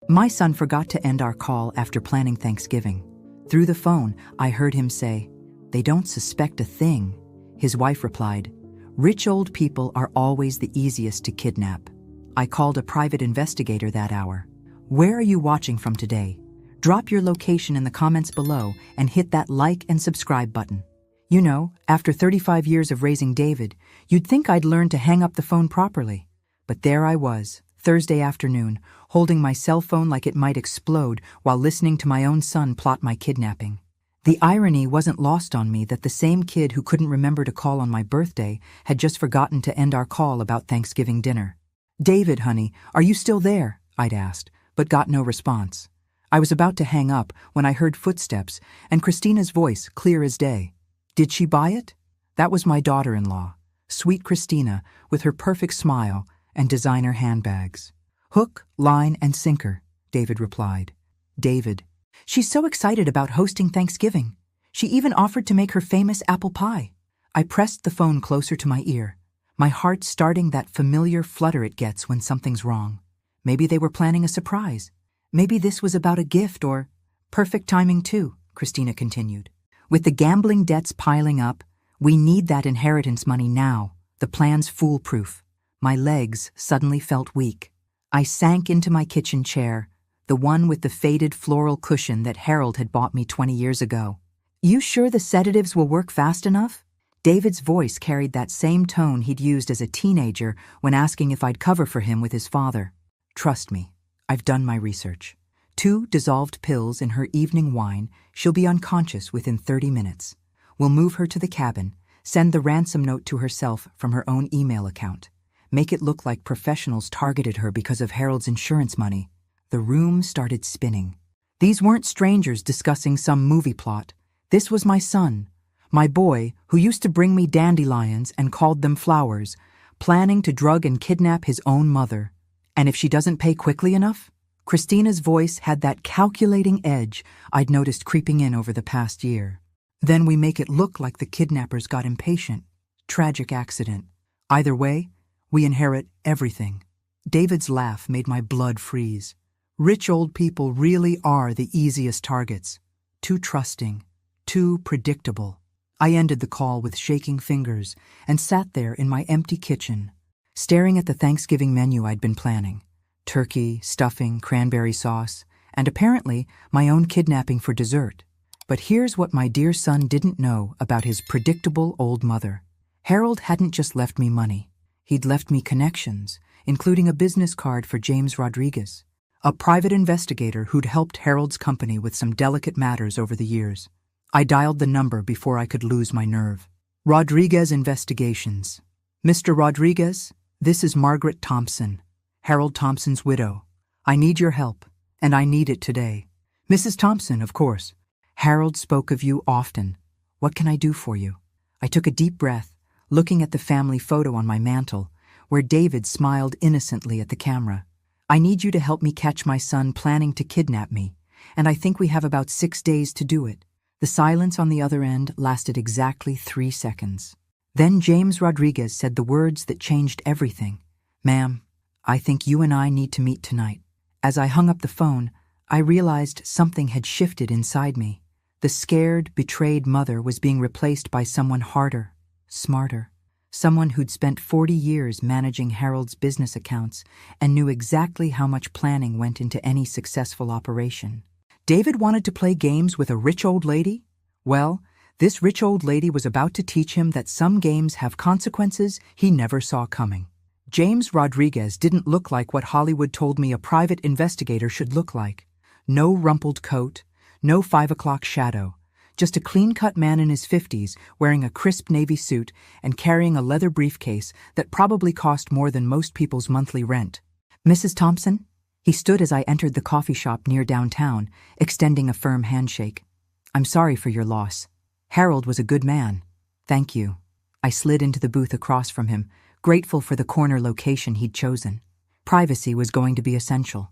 My son forgot to end our call after planning Thanksgiving. Through the phone, I heard him say, "They don't suspect a thing." His wife replied, "Rich old people are always the easiest to kidnap." I called a private investigator that hour. Where are you watching from today? Drop your location in the comments below and hit that like and subscribe button. You know, after 35 years of raising David, you'd think I'd learned to hang up the phone properly. But there I was, Thursday afternoon, holding my cell phone like it might explode while listening to my own son plot my kidnapping. The irony wasn't lost on me that the same kid who couldn't remember to call on my birthday had just forgotten to end our call about Thanksgiving dinner. "David, honey, are you still there?" I'd asked, but got no response. I was about to hang up when I heard footsteps and Christina's voice clear as day. Did she buy it? That was my daughter-in-law, sweet Christina, with her perfect smile and designer handbags. "Hook, line, and sinker," David replied. David. "She's so excited about hosting Thanksgiving. She even offered to make her famous apple pie." I pressed the phone closer to my ear, my heart starting that familiar flutter it gets when something's wrong. Maybe they were planning a surprise. Maybe this was about a gift or perfect timing too, Christina continued. "With the gambling debts piling up, we need that inheritance money now. The plan's foolproof." My legs suddenly felt weak. I sank into my kitchen chair, the one with the faded floral cushion that Harold had bought me 20 years ago. "You sure the sedatives will work fast enough?" David's voice carried that same tone he'd used as a teenager when asking if I'd cover for him with his father. "Trust me, I've done my research. 2 dissolved pills in her evening wine, she'll be unconscious within 30 minutes. We'll move her to the cabin, send the ransom note to herself from her own email account. Make it look like professionals targeted her because of Harold's insurance money." The room started spinning. These weren't strangers discussing some movie plot. This was my son, my boy who used to bring me dandelions and called them flowers, planning to drug and kidnap his own mother. And if she doesn't pay quickly enough? Christina's voice had that calculating edge I'd noticed creeping in over the past year. "Then we make it look like the kidnappers got impatient. Tragic accident. Either way, we inherit everything." David's laugh made my blood freeze. Rich old people really are the easiest targets. Too trusting, too predictable. I ended the call with shaking fingers and sat there in my empty kitchen, staring at the Thanksgiving menu I'd been planning. Turkey, stuffing, cranberry sauce, and apparently my own kidnapping for dessert. But here's what my dear son didn't know about his predictable old mother. Harold hadn't just left me money. He'd left me connections, including a business card for James Rodriguez, a private investigator who'd helped Harold's company with some delicate matters over the years. I dialed the number before I could lose my nerve. "Rodriguez Investigations. Mr. Rodriguez, this is Margaret Thompson, Harold Thompson's widow. I need your help, and I need it today." "Mrs. Thompson, of course. Harold spoke of you often. What can I do for you?" I took a deep breath, looking at the family photo on my mantel, where David smiled innocently at the camera. "I need you to help me catch my son planning to kidnap me, and I think we have about 6 days to do it." The silence on the other end lasted exactly 3 seconds. Then James Rodriguez said the words that changed everything. "Ma'am, I think you and I need to meet tonight." As I hung up the phone, I realized something had shifted inside me. The scared, betrayed mother was being replaced by someone harder, smarter. Someone who'd spent 40 years managing Harold's business accounts and knew exactly how much planning went into any successful operation. David wanted to play games with a rich old lady? Well, this rich old lady was about to teach him that some games have consequences he never saw coming. James Rodriguez didn't look like what Hollywood told me a private investigator should look like. No rumpled coat, no 5 o'clock shadow. Just a clean-cut man in his 50s wearing a crisp navy suit and carrying a leather briefcase that probably cost more than most people's monthly rent. "Mrs. Thompson?" He stood as I entered the coffee shop near downtown, extending a firm handshake. "I'm sorry for your loss. Harold was a good man." "Thank you." I slid into the booth across from him, grateful for the corner location he'd chosen. Privacy was going to be essential.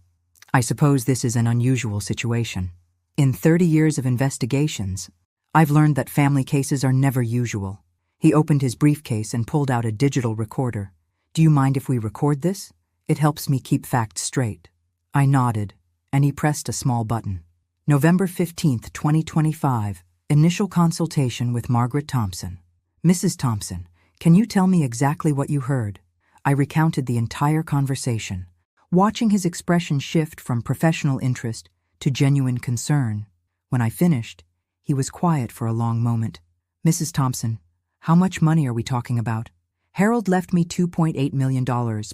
"I suppose this is an unusual situation. In 30 years of investigations, I've learned that family cases are never usual." He opened his briefcase and pulled out a digital recorder. "Do you mind if we record this? It helps me keep facts straight." I nodded, and he pressed a small button. November 15th, 2025. Initial consultation with Margaret Thompson. Mrs. Thompson, can you tell me exactly what you heard? I recounted the entire conversation, watching his expression shift from professional interest to genuine concern. When I finished, he was quiet for a long moment. Mrs. Thompson, how much money are we talking about? Harold left me $2.8 million,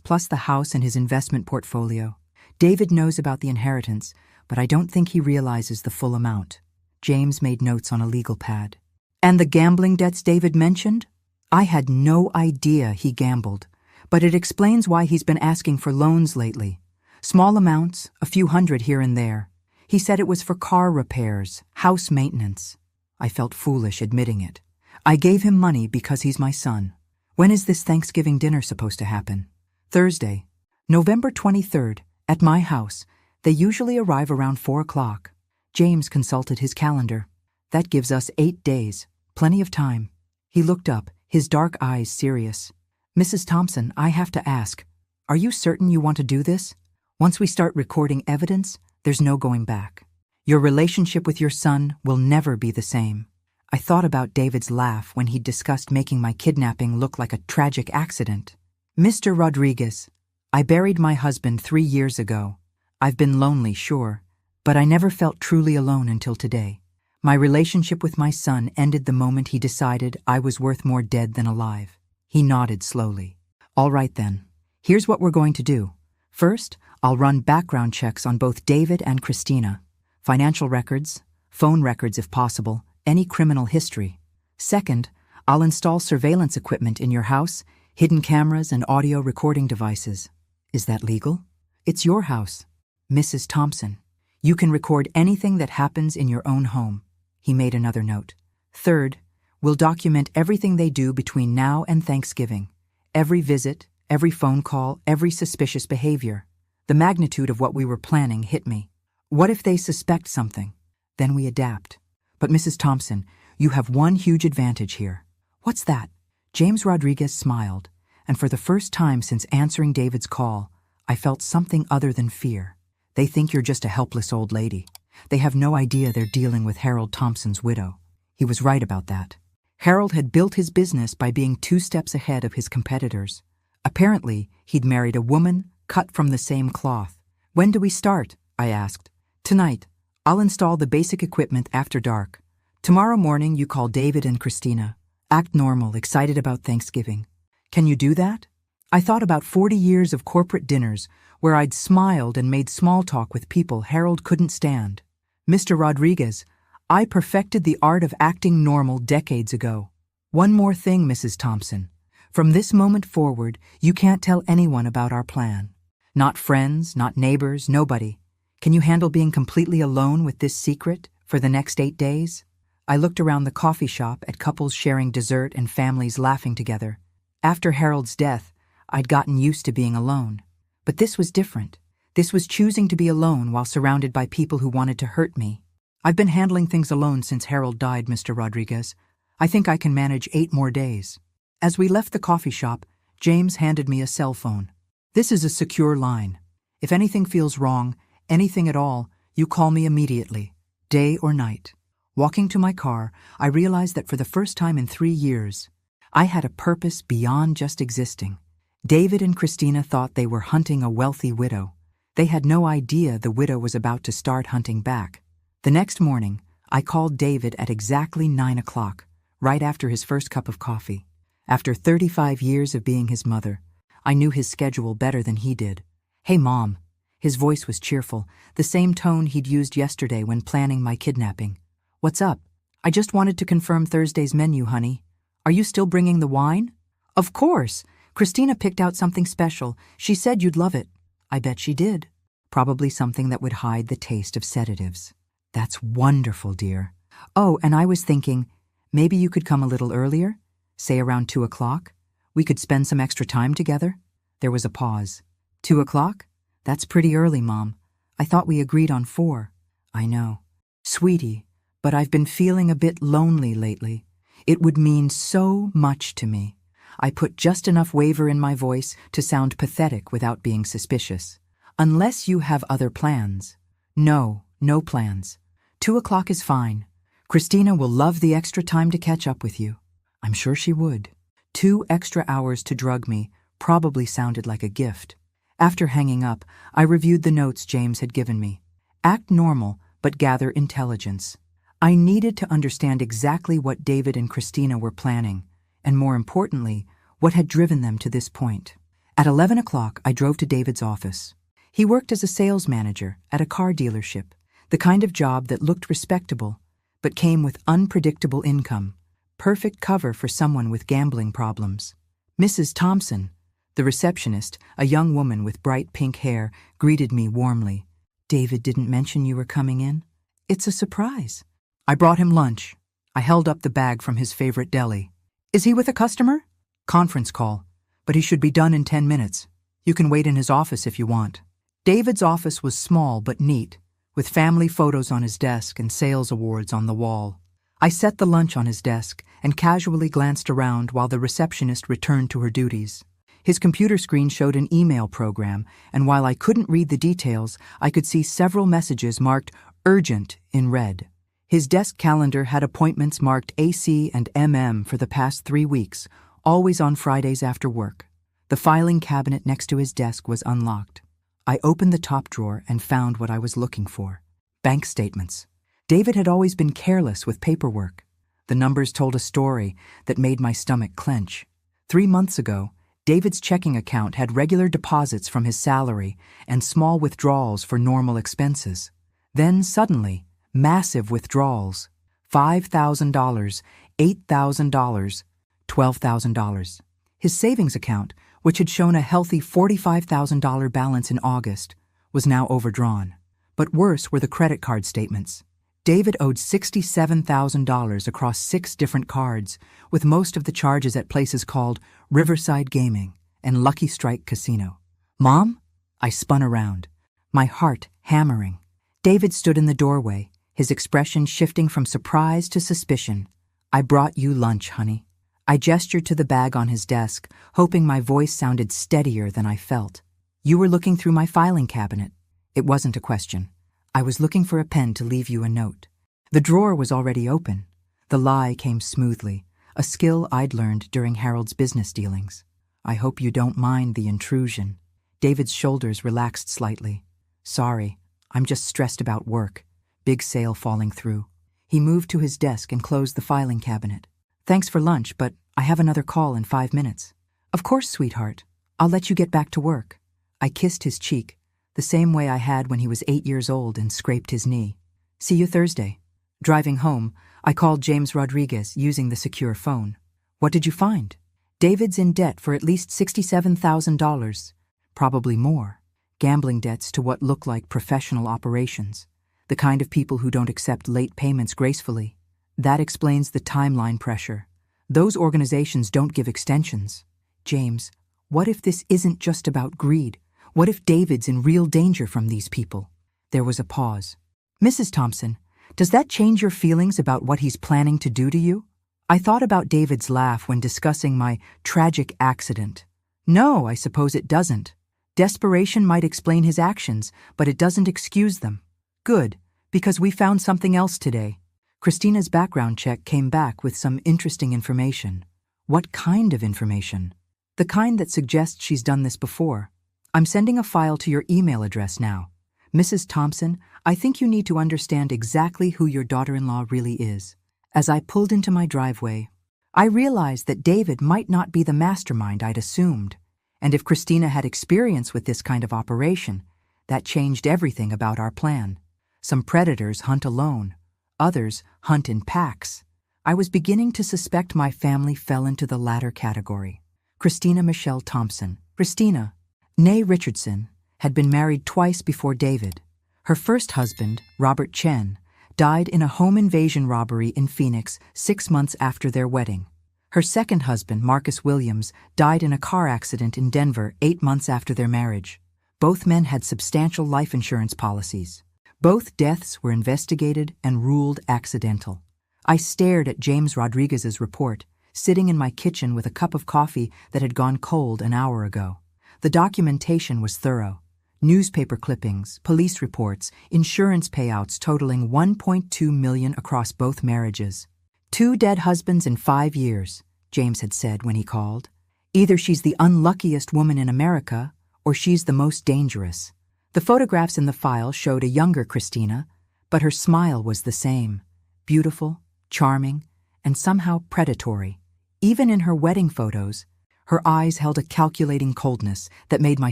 plus the house and his investment portfolio. David knows about the inheritance, but I don't think he realizes the full amount. James made notes on a legal pad. And the gambling debts David mentioned? I had no idea he gambled, but it explains why he's been asking for loans lately. Small amounts, a few hundred here and there. He said it was for car repairs, house maintenance. I felt foolish admitting it. I gave him money because he's my son. When is this Thanksgiving dinner supposed to happen? Thursday, November 23rd, at my house. They usually arrive around 4 o'clock. James consulted his calendar. That gives us 8 days, plenty of time. He looked up, his dark eyes serious. Mrs. Thompson, I have to ask, are you certain you want to do this? Once we start recording evidence, there's no going back. Your relationship with your son will never be the same. I thought about David's laugh when he discussed making my kidnapping look like a tragic accident. Mr. Rodriguez, I buried my husband 3 years ago. I've been lonely, sure, but I never felt truly alone until today. My relationship with my son ended the moment he decided I was worth more dead than alive. He nodded slowly. All right then, here's what we're going to do. First, I'll run background checks on both David and Christina. Financial records, phone records if possible, any criminal history. Second, I'll install surveillance equipment in your house, hidden cameras and audio recording devices. Is that legal? It's your house. Mrs. Thompson, you can record anything that happens in your own home. He made another note. Third, we'll document everything they do between now and Thanksgiving. Every visit, every phone call, every suspicious behavior. The magnitude of what we were planning hit me. What if they suspect something? Then we adapt. But Mrs. Thompson, you have one huge advantage here. What's that? James Rodriguez smiled, and for the first time since answering David's call, I felt something other than fear. They think you're just a helpless old lady. They have no idea they're dealing with Harold Thompson's widow. He was right about that. Harold had built his business by being 2 steps ahead of his competitors. Apparently, he'd married a woman cut from the same cloth. When do we start? I asked. Tonight. I'll install the basic equipment after dark. Tomorrow morning you call David and Christina. Act normal, excited about Thanksgiving. Can you do that? I thought about 40 years of corporate dinners where I'd smiled and made small talk with people Harold couldn't stand. Mr. Rodriguez, I perfected the art of acting normal decades ago. One more thing, Mrs. Thompson. From this moment forward, you can't tell anyone about our plan. Not friends, not neighbors, nobody. Can you handle being completely alone with this secret for the next 8 days? I looked around the coffee shop at couples sharing dessert and families laughing together. After Harold's death, I'd gotten used to being alone. But this was different. This was choosing to be alone while surrounded by people who wanted to hurt me. I've been handling things alone since Harold died, Mr. Rodriguez. I think I can manage 8 more days. As we left the coffee shop, James handed me a cell phone. This is a secure line. If anything feels wrong, anything at all, you call me immediately, day or night. Walking to my car, I realized that for the first time in 3 years, I had a purpose beyond just existing. David and Christina thought they were hunting a wealthy widow. They had no idea the widow was about to start hunting back. The next morning, I called David at exactly 9 o'clock, right after his first cup of coffee. After 35 years of being his mother, I knew his schedule better than he did. Hey, Mom. His voice was cheerful, the same tone he'd used yesterday when planning my kidnapping. What's up? I just wanted to confirm Thursday's menu, honey. Are you still bringing the wine? Of course. Christina picked out something special. She said you'd love it. I bet she did. Probably something that would hide the taste of sedatives. That's wonderful, dear. Oh, and I was thinking, maybe you could come a little earlier? Say around 2 o'clock? We could spend some extra time together? There was a pause. 2 o'clock? That's pretty early, Mom. I thought we agreed on 4. I know. Sweetie, but I've been feeling a bit lonely lately. It would mean so much to me. I put just enough waver in my voice to sound pathetic without being suspicious. Unless you have other plans. No, no plans. 2 o'clock is fine. Christina will love the extra time to catch up with you. I'm sure she would. 2 extra hours to drug me probably sounded like a gift. After hanging up, I reviewed the notes James had given me. Act normal, but gather intelligence. I needed to understand exactly what David and Christina were planning, and more importantly, what had driven them to this point. At 11 o'clock, I drove to David's office. He worked as a sales manager at a car dealership, the kind of job that looked respectable, but came with unpredictable income, perfect cover for someone with gambling problems. Mrs. Thompson, the receptionist, a young woman with bright pink hair, greeted me warmly. David didn't mention you were coming in? It's a surprise. I brought him lunch. I held up the bag from his favorite deli. Is he with a customer? Conference call, but he should be done in 10 minutes. You can wait in his office if you want. David's office was small but neat, with family photos on his desk and sales awards on the wall. I set the lunch on his desk and casually glanced around while the receptionist returned to her duties. His computer screen showed an email program, and while I couldn't read the details, I could see several messages marked urgent in red. His desk calendar had appointments marked AC and MM for the past 3 weeks, always on Fridays after work. The filing cabinet next to his desk was unlocked. I opened the top drawer and found what I was looking for. Bank statements. David had always been careless with paperwork. The numbers told a story that made my stomach clench. 3 months ago, David's checking account had regular deposits from his salary and small withdrawals for normal expenses. Then suddenly, massive withdrawals. $5,000, $8,000, $12,000. His savings account, which had shown a healthy $45,000 balance in August, was now overdrawn. But worse were the credit card statements. David owed $67,000 across 6 different cards, with most of the charges at places called Riverside Gaming and Lucky Strike Casino. Mom? I spun around, my heart hammering. David stood in the doorway, his expression shifting from surprise to suspicion. I brought you lunch, honey. I gestured to the bag on his desk, hoping my voice sounded steadier than I felt. You were looking through my filing cabinet. It wasn't a question. I was looking for a pen to leave you a note. The drawer was already open. The lie came smoothly, a skill I'd learned during Harold's business dealings. I hope you don't mind the intrusion. David's shoulders relaxed slightly. Sorry, I'm just stressed about work. Big sale falling through. He moved to his desk and closed the filing cabinet. Thanks for lunch, but I have another call in 5 minutes. Of course, sweetheart. I'll let you get back to work. I kissed his cheek, the same way I had when he was 8 years old and scraped his knee. See you Thursday. Driving home, I called James Rodriguez using the secure phone. What did you find? David's in debt for at least $67,000. Probably more. Gambling debts to what look like professional operations. The kind of people who don't accept late payments gracefully. That explains the timeline pressure. Those organizations don't give extensions. James, what if this isn't just about greed? What if David's in real danger from these people? There was a pause. Mrs. Thompson, does that change your feelings about what he's planning to do to you? I thought about David's laugh when discussing my tragic accident. No, I suppose it doesn't. Desperation might explain his actions, but it doesn't excuse them. Good, because we found something else today. Christina's background check came back with some interesting information. What kind of information? The kind that suggests she's done this before. I'm sending a file to your email address now. Mrs. Thompson, I think you need to understand exactly who your daughter-in-law really is. As I pulled into my driveway, I realized that David might not be the mastermind I'd assumed. And if Christina had experience with this kind of operation, that changed everything about our plan. Some predators hunt alone. Others hunt in packs. I was beginning to suspect my family fell into the latter category. Christina Michelle Thompson, Christina, née Richardson, had been married twice before David. Her first husband, Robert Chen, died in a home invasion robbery in Phoenix 6 months after their wedding. Her second husband, Marcus Williams, died in a car accident in Denver 8 months after their marriage. Both men had substantial life insurance policies. Both deaths were investigated and ruled accidental. I stared at James Rodriguez's report, sitting in my kitchen with a cup of coffee that had gone cold an hour ago. The documentation was thorough. Newspaper clippings, police reports, insurance payouts totaling $1.2 million across both marriages. 2 dead husbands in 5 years, James had said when he called. Either she's the unluckiest woman in America, or she's the most dangerous. The photographs in the file showed a younger Christina, but her smile was the same. Beautiful, charming, and somehow predatory. Even in her wedding photos, her eyes held a calculating coldness that made my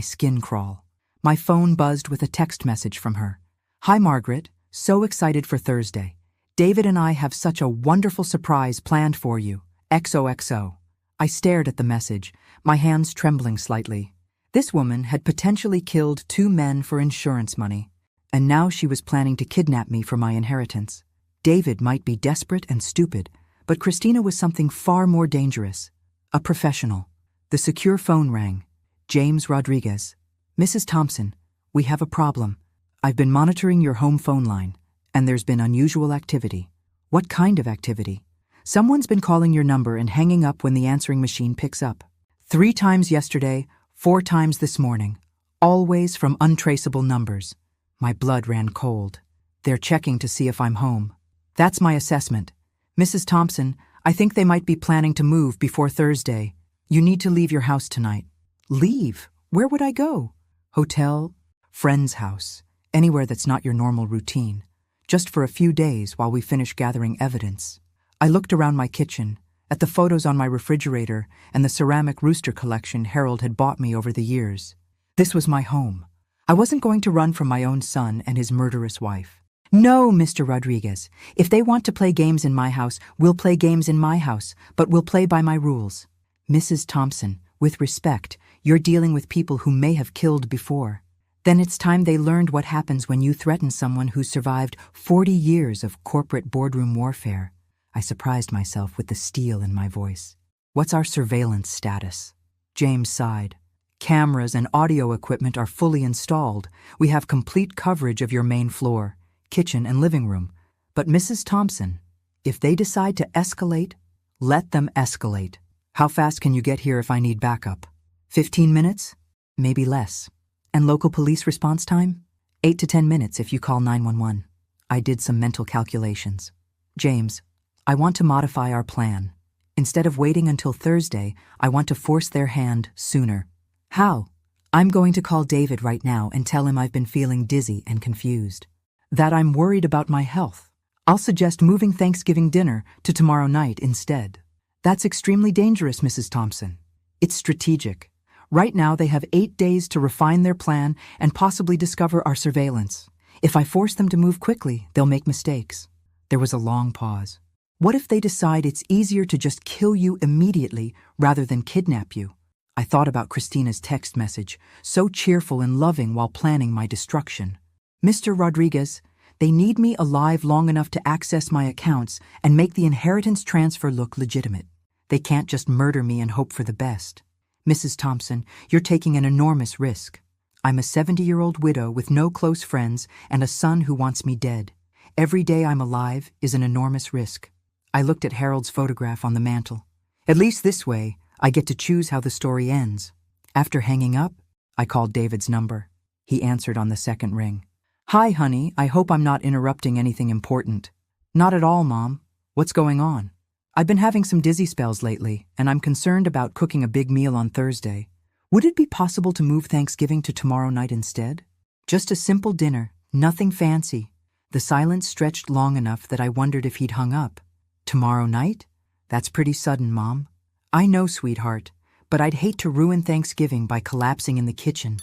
skin crawl. My phone buzzed with a text message from her. "Hi, Margaret. So excited for Thursday. David and I have such a wonderful surprise planned for you. XOXO." I stared at the message, my hands trembling slightly. This woman had potentially killed 2 men for insurance money, and now she was planning to kidnap me for my inheritance. David might be desperate and stupid, but Christina was something far more dangerous. A professional. The secure phone rang. James Rodriguez. "Mrs. Thompson, we have a problem. I've been monitoring your home phone line, and there's been unusual activity." "What kind of activity?" "Someone's been calling your number and hanging up when the answering machine picks up. 3 times yesterday, 4 times this morning. Always from untraceable numbers." My blood ran cold. "They're checking to see if I'm home." "That's my assessment. Mrs. Thompson, I think they might be planning to move before Thursday. You need to leave your house tonight." "Leave? Where would I go?" "Hotel, friend's house, anywhere that's not your normal routine. Just for a few days while we finish gathering evidence." I looked around my kitchen, at the photos on my refrigerator and the ceramic rooster collection Harold had bought me over the years. This was my home. I wasn't going to run from my own son and his murderous wife. "No, Mr. Rodriguez. If they want to play games in my house, we'll play games in my house, but we'll play by my rules." "Mrs. Thompson, with respect, you're dealing with people who may have killed before. Then it's time they learned what happens when you threaten someone who survived 40 years of corporate boardroom warfare." I surprised myself with the steel in my voice. "What's our surveillance status?" James sighed. "Cameras and audio equipment are fully installed. We have complete coverage of your main floor, kitchen, and living room. But Mrs. Thompson, if they decide to escalate, let them escalate. How fast can you get here if I need backup? 15 minutes? Maybe less. And local police response time? 8 to 10 minutes if you call 911. I did some mental calculations. "James, I want to modify our plan. Instead of waiting until Thursday, I want to force their hand sooner." "How?" "I'm going to call David right now and tell him I've been feeling dizzy and confused. That I'm worried about my health. I'll suggest moving Thanksgiving dinner to tomorrow night instead." "That's extremely dangerous, Mrs. Thompson." "It's strategic. Right now they have 8 days to refine their plan and possibly discover our surveillance. If I force them to move quickly, they'll make mistakes." There was a long pause. "What if they decide it's easier to just kill you immediately rather than kidnap you?" I thought about Christina's text message, so cheerful and loving while planning my destruction. "Mr. Rodriguez, they need me alive long enough to access my accounts and make the inheritance transfer look legitimate. They can't just murder me and hope for the best. Mrs. Thompson, you're taking an enormous risk. I'm a 70-year-old widow with no close friends and a son who wants me dead. Every day I'm alive is an enormous risk." I looked at Harold's photograph on the mantel. "At least this way, I get to choose how the story ends." After hanging up, I called David's number. He answered on the second ring. "Hi, honey, I hope I'm not interrupting anything important." "Not at all, Mom. What's going on?" "I've been having some dizzy spells lately, and I'm concerned about cooking a big meal on Thursday. Would it be possible to move Thanksgiving to tomorrow night instead? Just a simple dinner, nothing fancy." The silence stretched long enough that I wondered if he'd hung up. "Tomorrow night? That's pretty sudden, Mom." "I know, sweetheart, but I'd hate to ruin Thanksgiving by collapsing in the kitchen.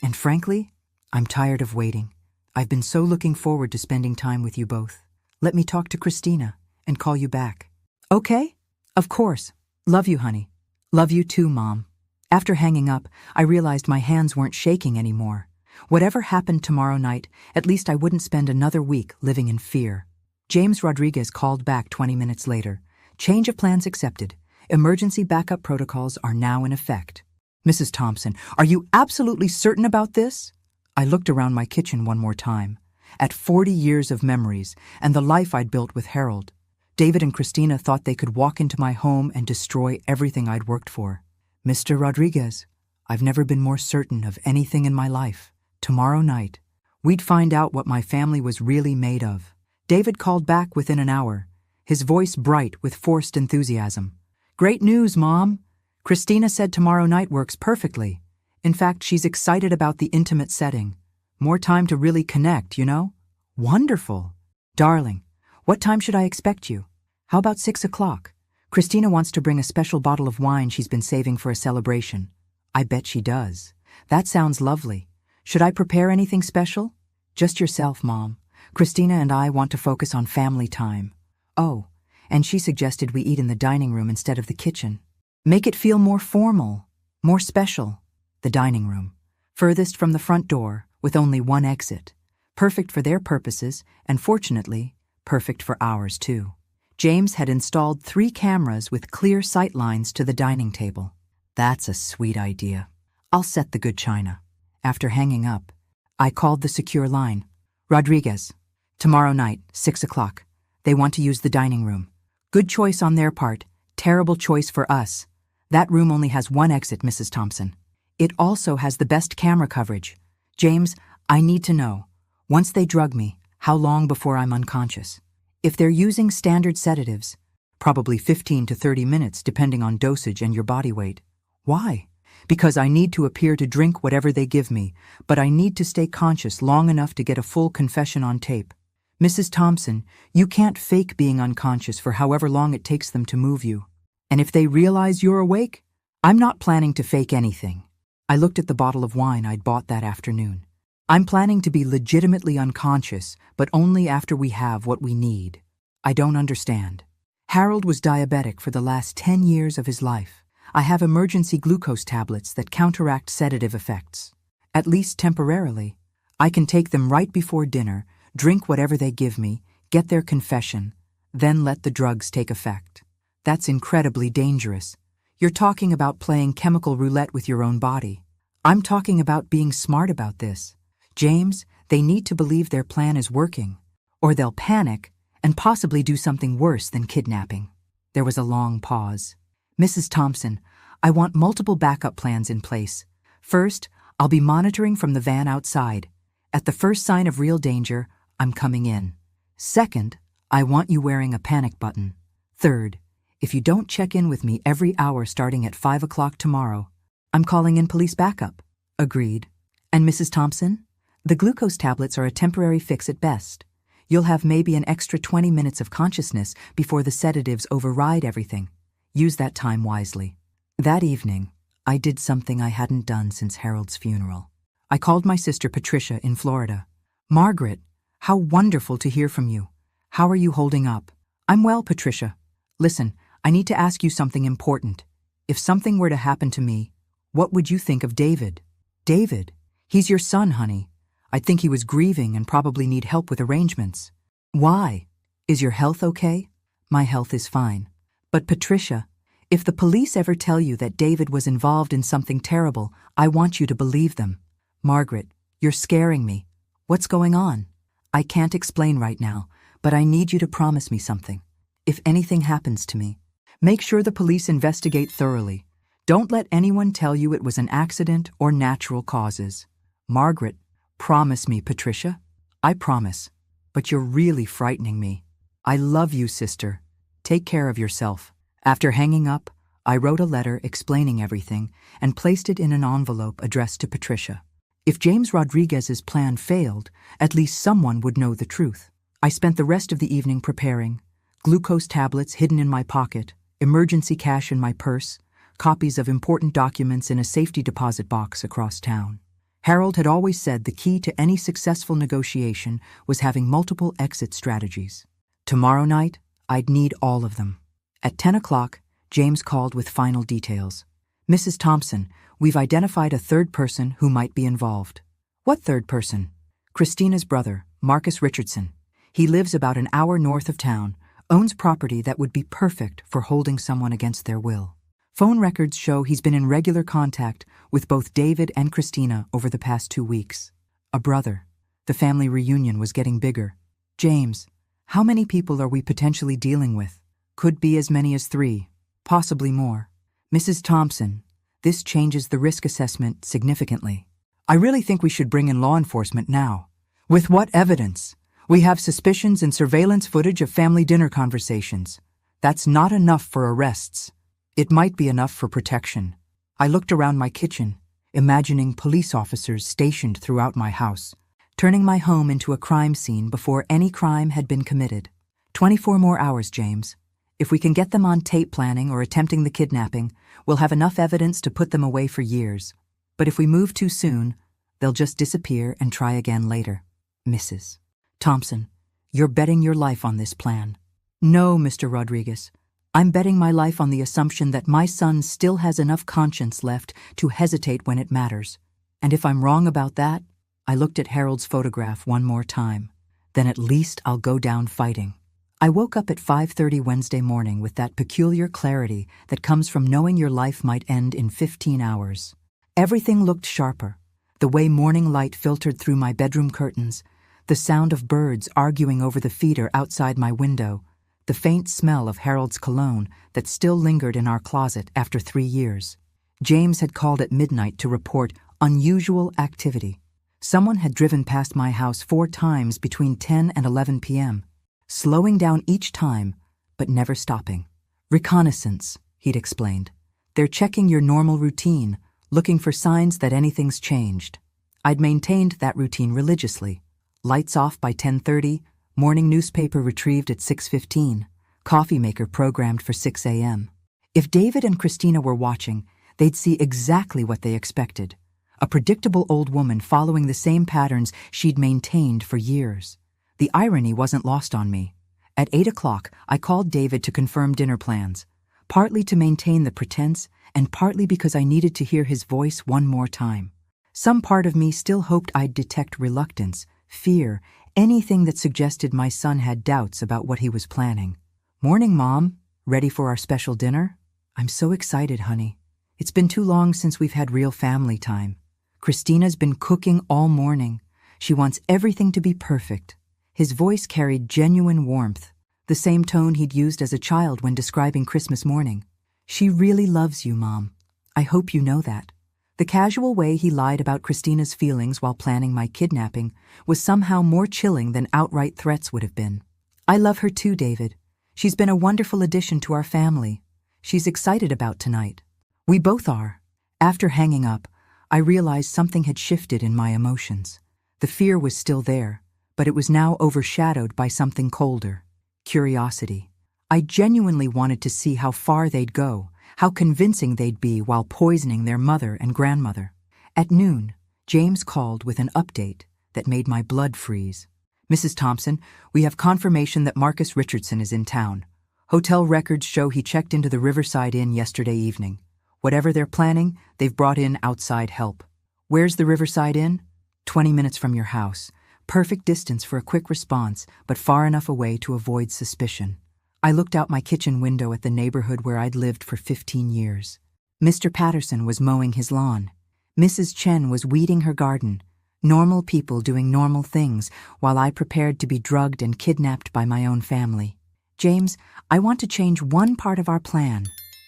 And frankly, I'm tired of waiting. I've been so looking forward to spending time with you both. Let me talk to Christina and call you back." "Okay? Of course. Love you, honey." "Love you too, Mom." After hanging up, I realized my hands weren't shaking anymore. Whatever happened tomorrow night, at least I wouldn't spend another week living in fear. James Rodriguez called back 20 minutes later. "Change of plans accepted. Emergency backup protocols are now in effect." "Mrs. Thompson, are you absolutely certain about this?" I looked around my kitchen one more time, at 40 years of memories and the life I'd built with Harold. David and Christina thought they could walk into my home and destroy everything I'd worked for. "Mr. Rodriguez, I've never been more certain of anything in my life." Tomorrow night, we'd find out what my family was really made of. David called back within an hour, his voice bright with forced enthusiasm. Great news, Mom! Christina said tomorrow night works perfectly. In fact, she's excited about the intimate setting. More time to really connect, you know? Wonderful! Darling, what time should I expect you? How about 6 o'clock? Christina wants to bring a special bottle of wine she's been saving for a celebration. I bet she does. That sounds lovely. Should I prepare anything special? Just yourself, Mom. Christina and I want to focus on family time. Oh, and she suggested we eat in the dining room instead of the kitchen. Make it feel more formal, more special. The dining room, furthest from the front door, with only one exit. Perfect for their purposes, and fortunately, perfect for ours too. James had installed 3 cameras with clear sight lines to the dining table. That's a sweet idea. I'll set the good china. After hanging up, I called the secure line. Rodriguez, tomorrow night, 6 o'clock. They want to use the dining room. Good choice on their part, terrible choice for us. That room only has one exit, Mrs. Thompson. It also has the best camera coverage. James, I need to know, once they drug me, how long before I'm unconscious? If they're using standard sedatives, probably 15 to 30 minutes depending on dosage and your body weight. Why? Because I need to appear to drink whatever they give me, but I need to stay conscious long enough to get a full confession on tape. Mrs. Thompson, you can't fake being unconscious for however long it takes them to move you. And if they realize you're awake, I'm not planning to fake anything. I looked at the bottle of wine I'd bought that afternoon. I'm planning to be legitimately unconscious, but only after we have what we need. I don't understand. Harold was diabetic for the last 10 years of his life. I have emergency glucose tablets that counteract sedative effects. At least temporarily. I can take them right before dinner, drink whatever they give me, get their confession, then let the drugs take effect. That's incredibly dangerous. You're talking about playing chemical roulette with your own body. I'm talking about being smart about this. James, they need to believe their plan is working, or they'll panic and possibly do something worse than kidnapping. There was a long pause. Mrs. Thompson, I want multiple backup plans in place. First, I'll be monitoring from the van outside. At the first sign of real danger, I'm coming in. Second, I want you wearing a panic button. Third, if you don't check in with me every hour starting at 5 o'clock tomorrow, I'm calling in police backup. Agreed. And Mrs. Thompson? The glucose tablets are a temporary fix at best. You'll have maybe an extra 20 minutes of consciousness before the sedatives override everything. Use that time wisely. That evening, I did something I hadn't done since Harold's funeral. I called my sister Patricia in Florida. Margaret, how wonderful to hear from you. How are you holding up? I'm well, Patricia. Listen, I need to ask you something important. If something were to happen to me, what would you think of David? David? He's your son, honey. I'd think he was grieving and probably need help with arrangements. Why? Is your health okay? My health is fine. But Patricia, if the police ever tell you that David was involved in something terrible, I want you to believe them. Margaret, you're scaring me. What's going on? I can't explain right now, but I need you to promise me something. If anything happens to me, make sure the police investigate thoroughly. Don't let anyone tell you it was an accident or natural causes. Margaret, promise me, Patricia. I promise. But you're really frightening me. I love you, sister. Take care of yourself. After hanging up, I wrote a letter explaining everything and placed it in an envelope addressed to Patricia. If James Rodriguez's plan failed, at least someone would know the truth. I spent the rest of the evening preparing. Glucose tablets hidden in my pocket, emergency cash in my purse, copies of important documents in a safety deposit box across town. Harold had always said the key to any successful negotiation was having multiple exit strategies. Tomorrow night, I'd need all of them. At 10 o'clock, James called with final details. Mrs. Thompson, we've identified a third person who might be involved. What third person? Christina's brother, Marcus Richardson. He lives about an hour north of town, owns property that would be perfect for holding someone against their will. Phone records show he's been in regular contact with both David and Christina over the past 2 weeks. A brother. The family reunion was getting bigger. James, how many people are we potentially dealing with? Could be as many as 3, possibly more. Mrs. Thompson, this changes the risk assessment significantly. I really think we should bring in law enforcement now. With what evidence? We have suspicions and surveillance footage of family dinner conversations. That's not enough for arrests. It might be enough for protection. I looked around my kitchen, imagining police officers stationed throughout my house, turning my home into a crime scene before any crime had been committed. 24 more hours, James. If we can get them on tape planning or attempting the kidnapping, we'll have enough evidence to put them away for years. But if we move too soon, they'll just disappear and try again later. Mrs. Thompson, you're betting your life on this plan. No, Mr. Rodriguez. I'm betting my life on the assumption that my son still has enough conscience left to hesitate when it matters. And if I'm wrong about that, I looked at Harold's photograph one more time. Then at least I'll go down fighting. I woke up at 5:30 Wednesday morning with that peculiar clarity that comes from knowing your life might end in 15 hours. Everything looked sharper. The way morning light filtered through my bedroom curtains, the sound of birds arguing over the feeder outside my window, the faint smell of Harold's cologne that still lingered in our closet after 3 years. James had called at midnight to report unusual activity. Someone had driven past my house 4 times between 10 and 11 p.m., slowing down each time, but never stopping. Reconnaissance, he'd explained. They're checking your normal routine, looking for signs that anything's changed. I'd maintained that routine religiously. Lights off by 10:30, morning newspaper retrieved at 6:15, coffee maker programmed for 6 a.m. If David and Christina were watching, they'd see exactly what they expected. A predictable old woman following the same patterns she'd maintained for years. The irony wasn't lost on me. At 8 o'clock, I called David to confirm dinner plans, partly to maintain the pretense and partly because I needed to hear his voice one more time. Some part of me still hoped I'd detect reluctance, fear, anything that suggested my son had doubts about what he was planning. Morning, Mom. Ready for our special dinner? I'm so excited, honey. It's been too long since we've had real family time. Christina's been cooking all morning. She wants everything to be perfect. His voice carried genuine warmth, the same tone he'd used as a child when describing Christmas morning. She really loves you, Mom. I hope you know that. The casual way he lied about Christina's feelings while planning my kidnapping was somehow more chilling than outright threats would have been. I love her too, David. She's been a wonderful addition to our family. She's excited about tonight. We both are. After hanging up, I realized something had shifted in my emotions. The fear was still there, but it was now overshadowed by something colder. Curiosity. I genuinely wanted to see how far they'd go, how convincing they'd be while poisoning their mother and grandmother. At noon, James called with an update that made my blood freeze. Mrs. Thompson, we have confirmation that Marcus Richardson is in town. Hotel records show he checked into the Riverside Inn yesterday evening. Whatever they're planning, they've brought in outside help. Where's the Riverside Inn? 20 minutes from your house. Perfect distance for a quick response, but far enough away to avoid suspicion. I looked out my kitchen window at the neighborhood where I'd lived for 15 years. Mr. Patterson was mowing his lawn. Mrs. Chen was weeding her garden. Normal people doing normal things while I prepared to be drugged and kidnapped by my own family. James, I want to change one part of our plan.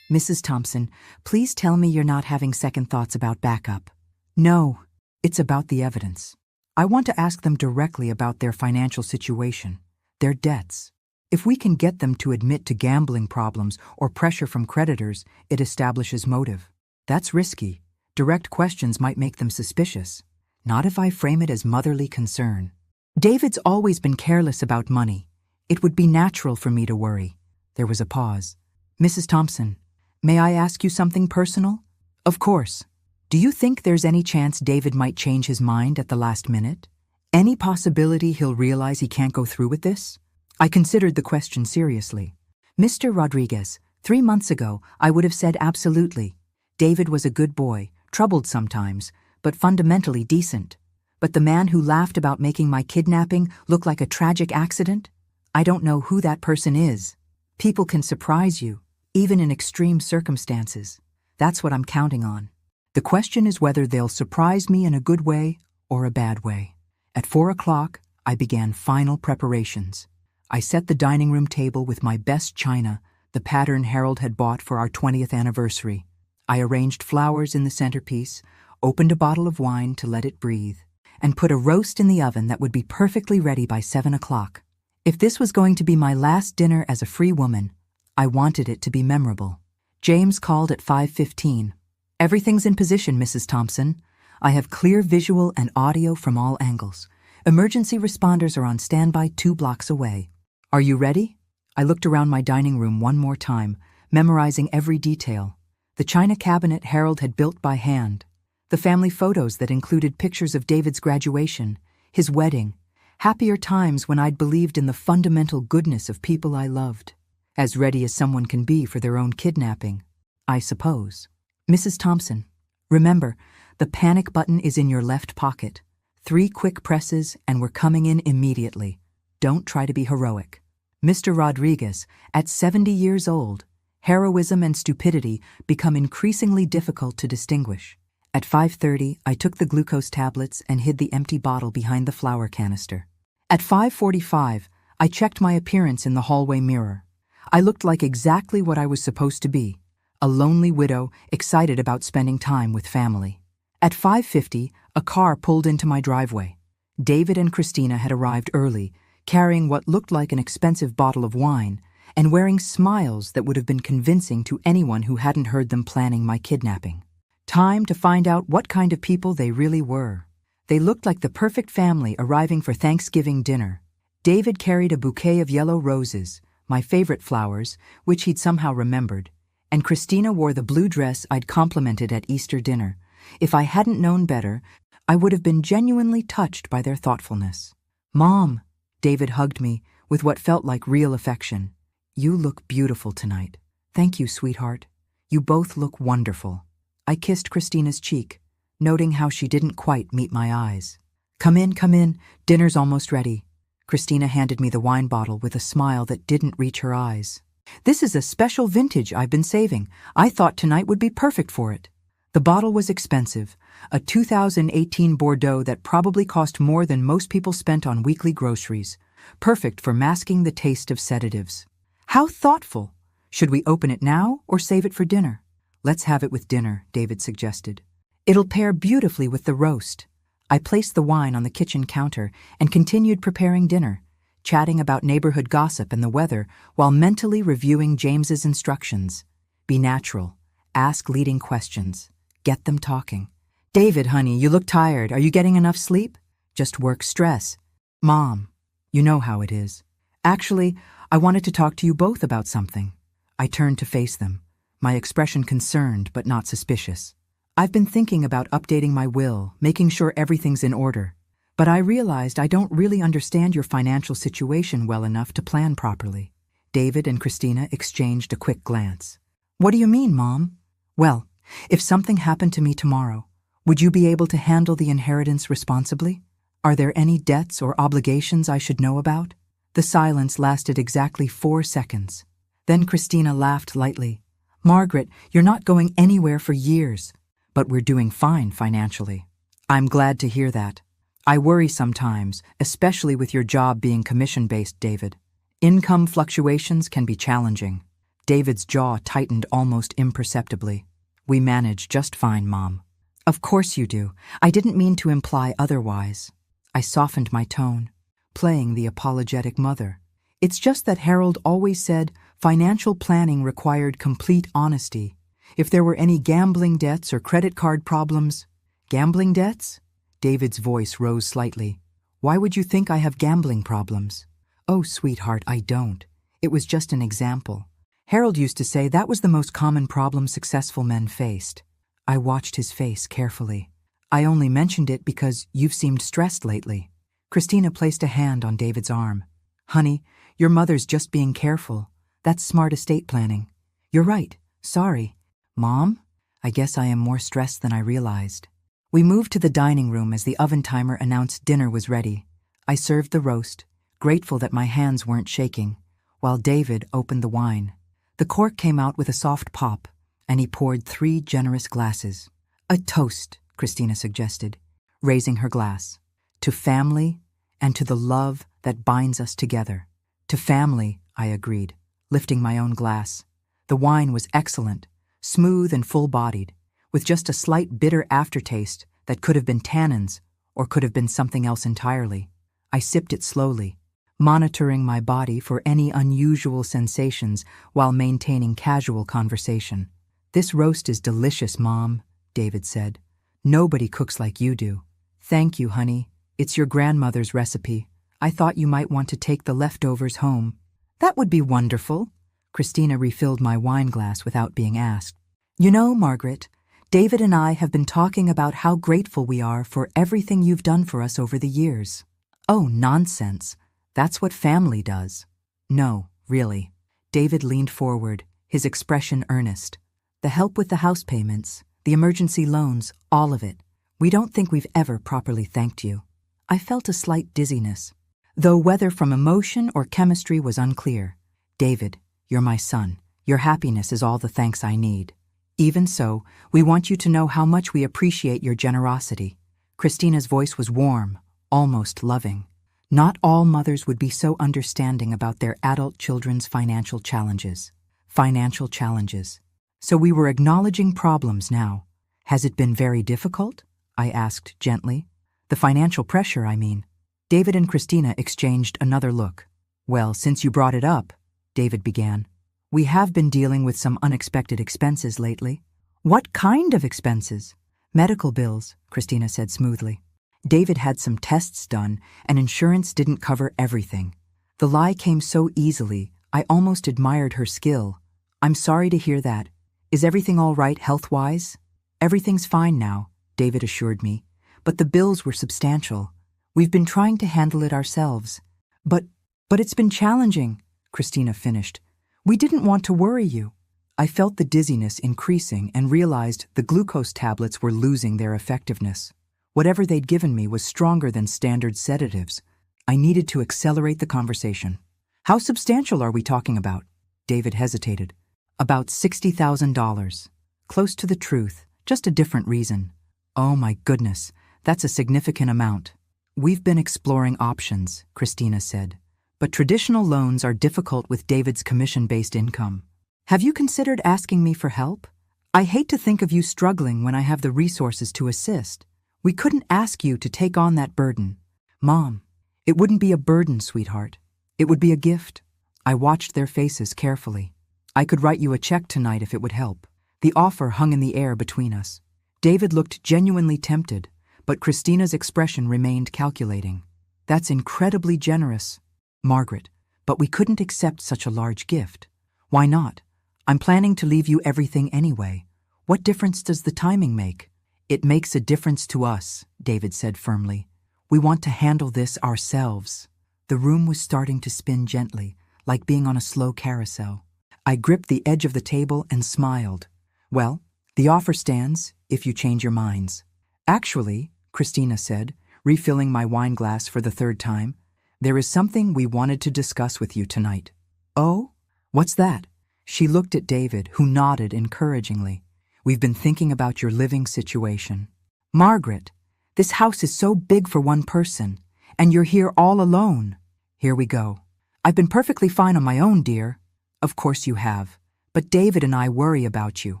Mrs. Thompson, please tell me you're not having second thoughts about backup. No, it's about the evidence. I want to ask them directly about their financial situation, their debts. If we can get them to admit to gambling problems or pressure from creditors, it establishes motive. That's risky. Direct questions might make them suspicious. Not if I frame it as motherly concern. David's always been careless about money. It would be natural for me to worry. There was a pause. Mrs. Thompson, may I ask you something personal? Of course. Do you think there's any chance David might change his mind at the last minute? Any possibility he'll realize he can't go through with this? I considered the question seriously. Mr. Rodriguez, 3 months ago, I would have said absolutely. David was a good boy, troubled sometimes, but fundamentally decent. But the man who laughed about making my kidnapping look like a tragic accident? I don't know who that person is. People can surprise you, even in extreme circumstances. That's what I'm counting on. The question is whether they'll surprise me in a good way or a bad way. At 4 o'clock, I began final preparations. I set the dining room table with my best china, the pattern Harold had bought for our 20th anniversary. I arranged flowers in the centerpiece, opened a bottle of wine to let it breathe, and put a roast in the oven that would be perfectly ready by 7 o'clock. If this was going to be my last dinner as a free woman, I wanted it to be memorable. James called at 5:15. "Everything's in position, Mrs. Thompson. I have clear visual and audio from all angles. Emergency responders are on standby 2 blocks away. Are you ready?" I looked around my dining room one more time, memorizing every detail. The china cabinet Harold had built by hand. The family photos that included pictures of David's graduation, his wedding, happier times when I'd believed in the fundamental goodness of people I loved. As ready as someone can be for their own kidnapping, I suppose. "Mrs. Thompson, remember, the panic button is in your left pocket. 3 quick presses and we're coming in immediately. Don't try to be heroic." Mr. Rodriguez, at 70 years old, heroism and stupidity become increasingly difficult to distinguish. At 5:30, I took the glucose tablets and hid the empty bottle behind the flour canister. At 5:45, I checked my appearance in the hallway mirror. I looked like exactly what I was supposed to be, a lonely widow excited about spending time with family. At 5:50, a car pulled into my driveway. David and Christina had arrived early, carrying what looked like an expensive bottle of wine and wearing smiles that would have been convincing to anyone who hadn't heard them planning my kidnapping. Time to find out what kind of people they really were. They looked like the perfect family arriving for Thanksgiving dinner. David carried a bouquet of yellow roses, my favorite flowers, which he'd somehow remembered, and Christina wore the blue dress I'd complimented at Easter dinner. If I hadn't known better, I would have been genuinely touched by their thoughtfulness. "Mom," David hugged me with what felt like real affection. "You look beautiful tonight." "Thank you, sweetheart. You both look wonderful." I kissed Christina's cheek, noting how she didn't quite meet my eyes. Come in, dinner's almost ready." Christina handed me the wine bottle with a smile that didn't reach her eyes. "This is a special vintage I've been saving. I thought tonight would be perfect for it." The bottle was expensive, a 2018 Bordeaux that probably cost more than most people spent on weekly groceries, perfect for masking the taste of sedatives. "How thoughtful! Should we open it now or save it for dinner?" "Let's have it with dinner," David suggested. "It'll pair beautifully with the roast." I placed the wine on the kitchen counter and continued preparing dinner, chatting about neighborhood gossip and the weather while mentally reviewing James's instructions. Be natural. Ask leading questions. Get them talking. "David, honey, you look tired. Are you getting enough sleep?" "Just work stress." "Mom, you know how it is." "Actually, I wanted to talk to you both about something." I turned to face them, my expression concerned but not suspicious. "I've been thinking about updating my will, making sure everything's in order. But I realized I don't really understand your financial situation well enough to plan properly." David and Christina exchanged a quick glance. "What do you mean, Mom?" "Well, if something happened to me tomorrow, would you be able to handle the inheritance responsibly? Are there any debts or obligations I should know about?" The silence lasted exactly 4 seconds. Then Christina laughed lightly. "Margaret, you're not going anywhere for years, but we're doing fine financially." "I'm glad to hear that. I worry sometimes, especially with your job being commission-based, David. Income fluctuations can be challenging." David's jaw tightened almost imperceptibly. "We manage just fine, Mom." "Of course you do. I didn't mean to imply otherwise." I softened my tone, playing the apologetic mother. "It's just that Harold always said financial planning required complete honesty. If there were any gambling debts or credit card problems..." "Gambling debts?" David's voice rose slightly. "Why would you think I have gambling problems?" "Oh, sweetheart, I don't. It was just an example. Harold used to say that was the most common problem successful men faced." I watched his face carefully. "I only mentioned it because you've seemed stressed lately." Christina placed a hand on David's arm. "Honey, your mother's just being careful. That's smart estate planning." "You're right. Sorry." "Mom? I guess I am more stressed than I realized." We moved to the dining room as the oven timer announced dinner was ready. I served the roast, grateful that my hands weren't shaking, while David opened the wine. The cork came out with a soft pop, and he poured 3 generous glasses. "A toast," Christina suggested, raising her glass. "To family and to the love that binds us together." "To family," I agreed, lifting my own glass. The wine was excellent, smooth and full-bodied, with just a slight bitter aftertaste that could have been tannins or could have been something else entirely. I sipped it slowly, monitoring my body for any unusual sensations while maintaining casual conversation. "This roast is delicious, Mom," David said. "Nobody cooks like you do." "Thank you, honey. It's your grandmother's recipe. I thought you might want to take the leftovers home." "That would be wonderful." Christina refilled my wine glass without being asked. "You know, Margaret, David and I have been talking about how grateful we are for everything you've done for us over the years." "Oh, nonsense. That's what family does." "No, really." David leaned forward, his expression earnest. "The help with the house payments, the emergency loans, all of it. We don't think we've ever properly thanked you." I felt a slight dizziness, though whether from emotion or chemistry was unclear. "David, you're my son. Your happiness is all the thanks I need. Even so, we want you to know how much we appreciate your generosity." Christina's voice was warm, almost loving. Not all mothers would be so understanding about their adult children's financial challenges. Financial challenges. So we were acknowledging problems now. "Has it been very difficult?" I asked gently. "The financial pressure, I mean." David and Christina exchanged another look. "Well, since you brought it up," David began, "we have been dealing with some unexpected expenses lately." "What kind of expenses?" "Medical bills," Christina said smoothly. David had some tests done, and insurance didn't cover everything. The lie came so easily, I almost admired her skill. "I'm sorry to hear that. Is everything all right health-wise?" "Everything's fine now," David assured me, "but the bills were substantial. We've been trying to handle it ourselves." But it's been challenging," Christina finished. "We didn't want to worry you." I felt the dizziness increasing and realized the glucose tablets were losing their effectiveness. Whatever they'd given me was stronger than standard sedatives. I needed to accelerate the conversation. "How substantial are we talking about?" David hesitated. "About $60,000. Close to the truth, just a different reason." "Oh my goodness, that's a significant amount." "We've been exploring options," Christina said, "but traditional loans are difficult with David's commission-based income. Have you considered asking me for help? I hate to think of you struggling when I have the resources to assist. We couldn't ask you to take on that burden." "Mom, it wouldn't be a burden, sweetheart. It would be a gift." I watched their faces carefully. "I could write you a check tonight if it would help." The offer hung in the air between us. David looked genuinely tempted, but Christina's expression remained calculating. "That's incredibly generous, Margaret, but we couldn't accept such a large gift." "Why not? I'm planning to leave you everything anyway. What difference does the timing make?" "It makes a difference to us," David said firmly. "We want to handle this ourselves." The room was starting to spin gently, like being on a slow carousel. I gripped the edge of the table and smiled. "Well, the offer stands, if you change your minds." "Actually," Christina said, refilling my wine glass for the third time, "there is something we wanted to discuss with you tonight." "Oh? What's that?" She looked at David, who nodded encouragingly. "We've been thinking about your living situation." "Margaret, this house is so big for one person, and you're here all alone." "Here we go. I've been perfectly fine on my own, dear." "Of course you have. But David and I worry about you.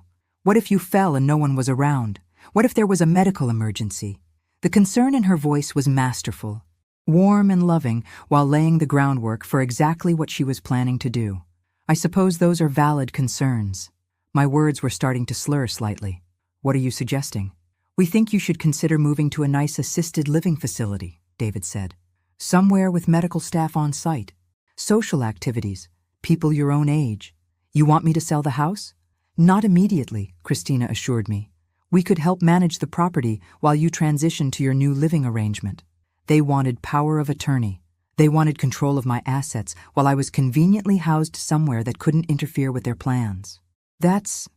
What if you fell and no one was around? What if there was a medical emergency?" The concern in her voice was masterful, warm and loving, while laying the groundwork for exactly what she was planning to do. "I suppose those are valid concerns." My words were starting to slur slightly. "What are you suggesting?" "We think you should consider moving to a nice assisted living facility," David said. "Somewhere with medical staff on site. Social activities, people your own age. You want me to sell the house?" "Not immediately," Christina assured me. "We could help manage the property while you transition to your new living arrangement." They wanted power of attorney. They wanted control of my assets while I was conveniently housed somewhere that couldn't interfere with their plans. That's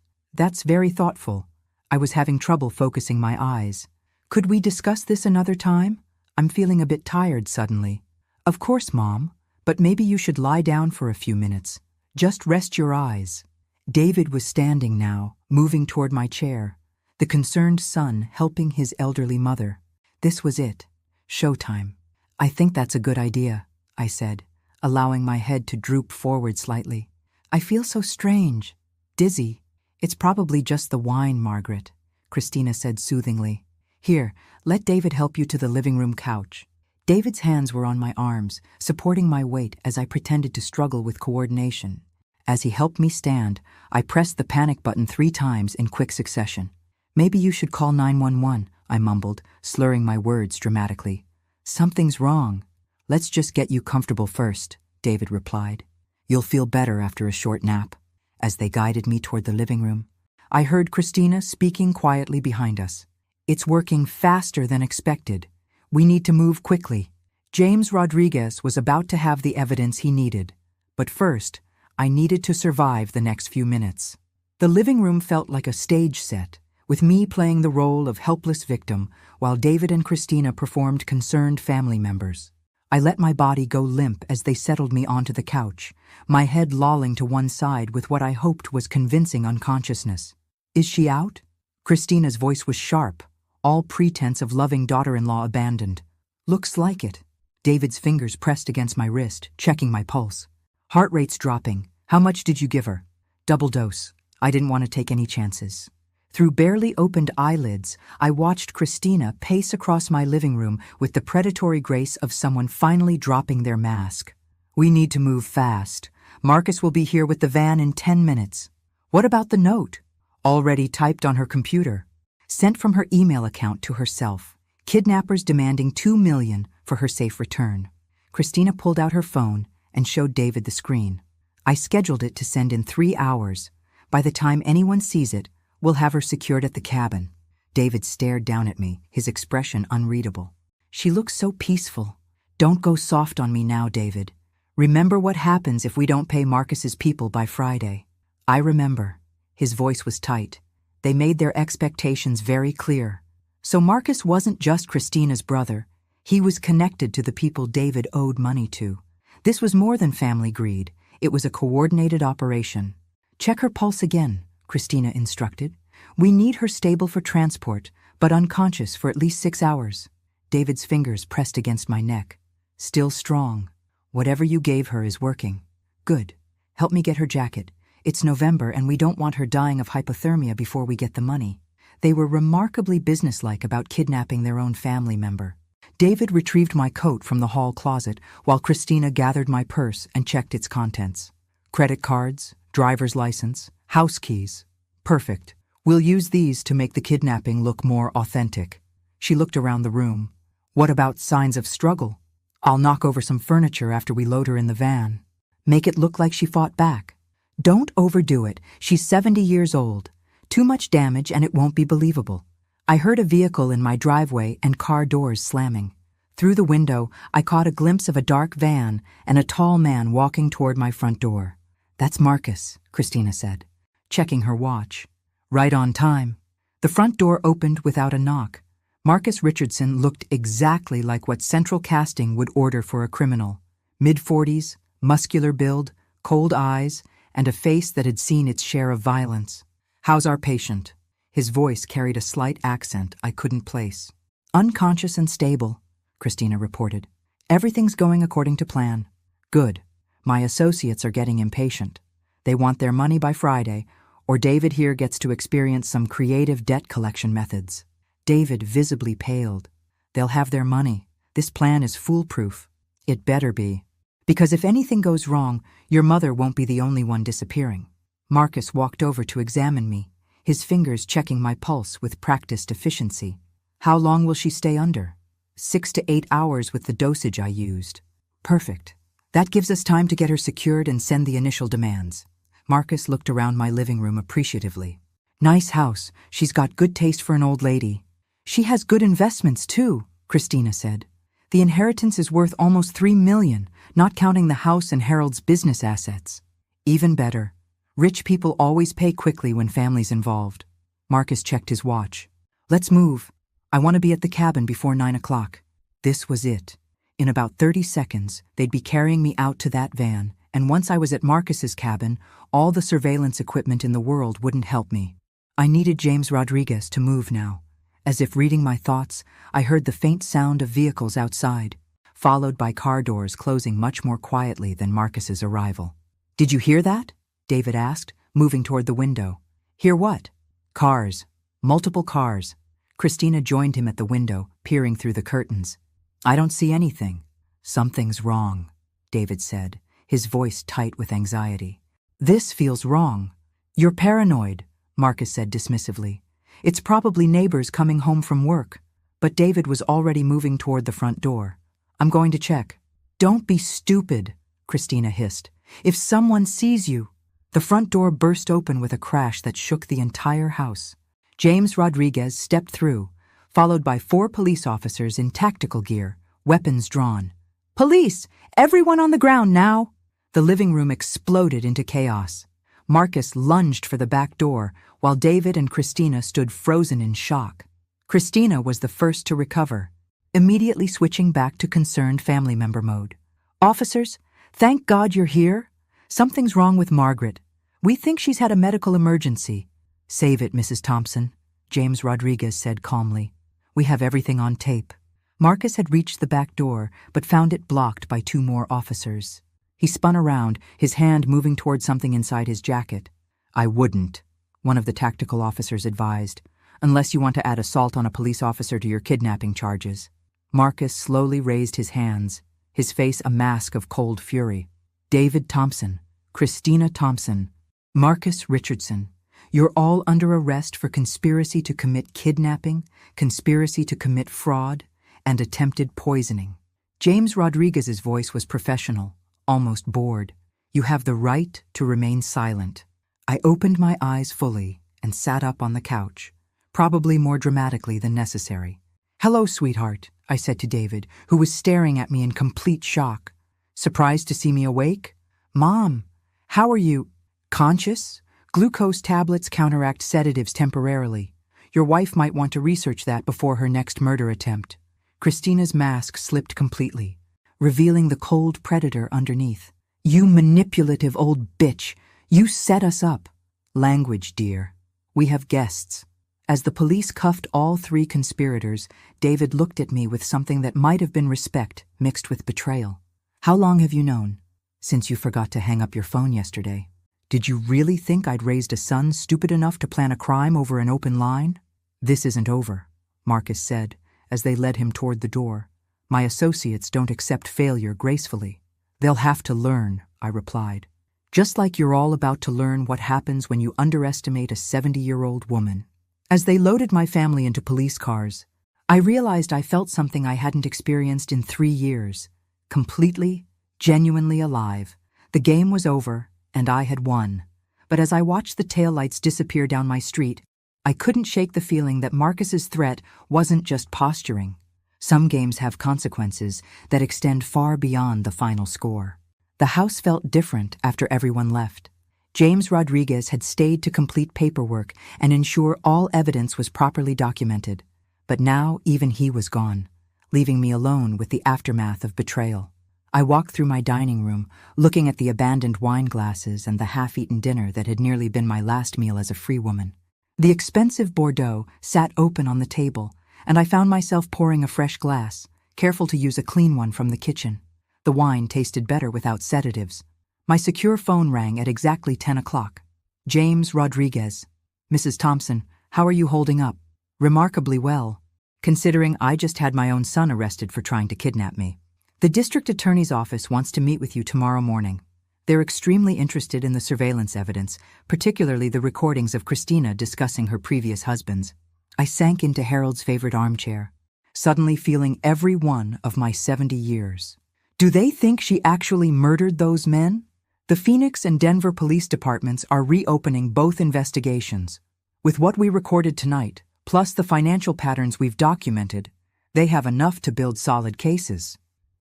very thoughtful." I was having trouble focusing my eyes. "Could we discuss this another time? I'm feeling a bit tired suddenly." "Of course, Mom, but maybe you should lie down for a few minutes. Just rest your eyes." David was standing now, moving toward my chair, the concerned son helping his elderly mother. This was it. Showtime. "I think that's a good idea," I said, allowing my head to droop forward slightly. "I feel so strange. Dizzy. It's probably just the wine, Margaret." Christina said soothingly. Here, let David help you to the living room couch. David's hands were on my arms, supporting my weight as I pretended to struggle with coordination. As he helped me stand, I pressed the panic button 3 times in quick succession. Maybe you should call 911, I mumbled, slurring my words dramatically. Something's wrong. Let's just get you comfortable first, David replied. You'll feel better after a short nap. As they guided me toward the living room, I heard Christina speaking quietly behind us. It's working faster than expected. We need to move quickly. James Rodriguez was about to have the evidence he needed. But first, I needed to survive the next few minutes. The living room felt like a stage set, with me playing the role of helpless victim while David and Christina performed concerned family members. I let my body go limp as they settled me onto the couch, my head lolling to one side with what I hoped was convincing unconsciousness. Is she out? Christina's voice was sharp, all pretense of loving daughter-in-law abandoned. Looks like it. David's fingers pressed against my wrist, checking my pulse. Heart rate's dropping. How much did you give her? Double dose. I didn't want to take any chances. Through barely opened eyelids, I watched Christina pace across my living room with the predatory grace of someone finally dropping their mask. We need to move fast. Marcus will be here with the van in 10 minutes. What about the note? Already typed on her computer. Sent from her email account to herself. Kidnappers demanding $2 million for her safe return. Christina pulled out her phone and showed David the screen. I scheduled it to send in 3 hours. By the time anyone sees it, we'll have her secured at the cabin. David stared down at me, his expression unreadable. She looks so peaceful. Don't go soft on me now, David. Remember what happens if we don't pay Marcus's people by Friday. I remember. His voice was tight. They made their expectations very clear. So Marcus wasn't just Christina's brother. He was connected to the people David owed money to. This was more than family greed. It was a coordinated operation. Check her pulse again, Christina instructed. We need her stable for transport, but unconscious for at least 6 hours. David's fingers pressed against my neck. Still strong. Whatever you gave her is working. Good. Help me get her jacket. It's November and we don't want her dying of hypothermia before we get the money. They were remarkably businesslike about kidnapping their own family member. David retrieved my coat from the hall closet while Christina gathered my purse and checked its contents. Credit cards, driver's license, house keys. Perfect. We'll use these to make the kidnapping look more authentic. She looked around the room. What about signs of struggle? I'll knock over some furniture after we load her in the van. Make it look like she fought back. Don't overdo it. She's 70 years old. Too much damage and it won't be believable. I heard a vehicle in my driveway and car doors slamming. Through the window, I caught a glimpse of a dark van and a tall man walking toward my front door. That's Marcus, Christina said, checking her watch. Right on time. The front door opened without a knock. Marcus Richardson looked exactly like what central casting would order for a criminal. Mid-40s, muscular build, cold eyes, and a face that had seen its share of violence. How's our patient? His voice carried a slight accent I couldn't place. Unconscious and stable, Christina reported. Everything's going according to plan. Good. My associates are getting impatient. They want their money by Friday, or David here gets to experience some creative debt collection methods. David visibly paled. They'll have their money. This plan is foolproof. It better be. Because if anything goes wrong, your mother won't be the only one disappearing. Marcus walked over to examine me, his fingers checking my pulse with practiced efficiency. How long will she stay under? 6 to 8 hours with the dosage I used. Perfect. That gives us time to get her secured and send the initial demands. Marcus looked around my living room appreciatively. Nice house. She's got good taste for an old lady. She has good investments too, Christina said. The inheritance is worth almost $3 million, not counting the house and Harold's business assets. Even better. Rich people always pay quickly when family's involved. Marcus checked his watch. Let's move. I want to be at the cabin before 9 o'clock. This was it. In about 30 seconds, they'd be carrying me out to that van, and once I was at Marcus's cabin, all the surveillance equipment in the world wouldn't help me. I needed James Rodriguez to move now. As if reading my thoughts, I heard the faint sound of vehicles outside, followed by car doors closing much more quietly than Marcus's arrival. Did you hear that? David asked, moving toward the window. Hear what? Cars. Multiple cars. Christina joined him at the window, peering through the curtains. I don't see anything. Something's wrong, David said, his voice tight with anxiety. This feels wrong. You're paranoid, Marcus said dismissively. It's probably neighbors coming home from work. But David was already moving toward the front door. I'm going to check. Don't be stupid, Christina hissed. If someone sees you. The front door burst open with a crash that shook the entire house. James Rodriguez stepped through, followed by 4 police officers in tactical gear, weapons drawn. Police! Everyone on the ground now! The living room exploded into chaos. Marcus lunged for the back door, while David and Christina stood frozen in shock. Christina was the first to recover, immediately switching back to concerned family member mode. Officers, thank God you're here. Something's wrong with Margaret. We think she's had a medical emergency. Save it, Mrs. Thompson, James Rodriguez said calmly. We have everything on tape. Marcus had reached the back door, but found it blocked by 2 more officers. He spun around, his hand moving toward something inside his jacket. I wouldn't, one of the tactical officers advised, unless you want to add assault on a police officer to your kidnapping charges. Marcus slowly raised his hands, his face a mask of cold fury. David Thompson, Christina Thompson, Marcus Richardson, you're all under arrest for conspiracy to commit kidnapping, conspiracy to commit fraud, and attempted poisoning. James Rodriguez's voice was professional, almost bored. You have the right to remain silent. I opened my eyes fully and sat up on the couch, probably more dramatically than necessary. Hello, sweetheart, I said to David, who was staring at me in complete shock. Surprised to see me awake? Mom, how are you? Conscious? Glucose tablets counteract sedatives temporarily. Your wife might want to research that before her next murder attempt. Christina's mask slipped completely, revealing the cold predator underneath. You manipulative old bitch. You set us up. Language, dear. We have guests. As the police cuffed all 3 conspirators, David looked at me with something that might have been respect mixed with betrayal. How long have you known? Since you forgot to hang up your phone yesterday. Did you really think I'd raised a son stupid enough to plan a crime over an open line? This isn't over, Marcus said, as they led him toward the door. My associates don't accept failure gracefully. They'll have to learn, I replied. Just like you're all about to learn what happens when you underestimate a 70-year-old woman. As they loaded my family into police cars, I realized I felt something I hadn't experienced in 3 years. Completely, genuinely alive. The game was over, and I had won. But as I watched the taillights disappear down my street, I couldn't shake the feeling that Marcus's threat wasn't just posturing. Some games have consequences that extend far beyond the final score. The house felt different after everyone left. James Rodriguez had stayed to complete paperwork and ensure all evidence was properly documented. But now even he was gone, leaving me alone with the aftermath of betrayal. I walked through my dining room, looking at the abandoned wine glasses and the half-eaten dinner that had nearly been my last meal as a free woman. The expensive Bordeaux sat open on the table, and I found myself pouring a fresh glass, careful to use a clean one from the kitchen. The wine tasted better without sedatives. My secure phone rang at exactly 10 o'clock. James Rodriguez. Mrs. Thompson, how are you holding up? Remarkably well, considering I just had my own son arrested for trying to kidnap me. The district attorney's office wants to meet with you tomorrow morning. They're extremely interested in the surveillance evidence, particularly the recordings of Christina discussing her previous husbands. I sank into Harold's favorite armchair, suddenly feeling every one of my 70 years. Do they think she actually murdered those men? The Phoenix and Denver police departments are reopening both investigations. With what we recorded tonight, plus the financial patterns we've documented, they have enough to build solid cases.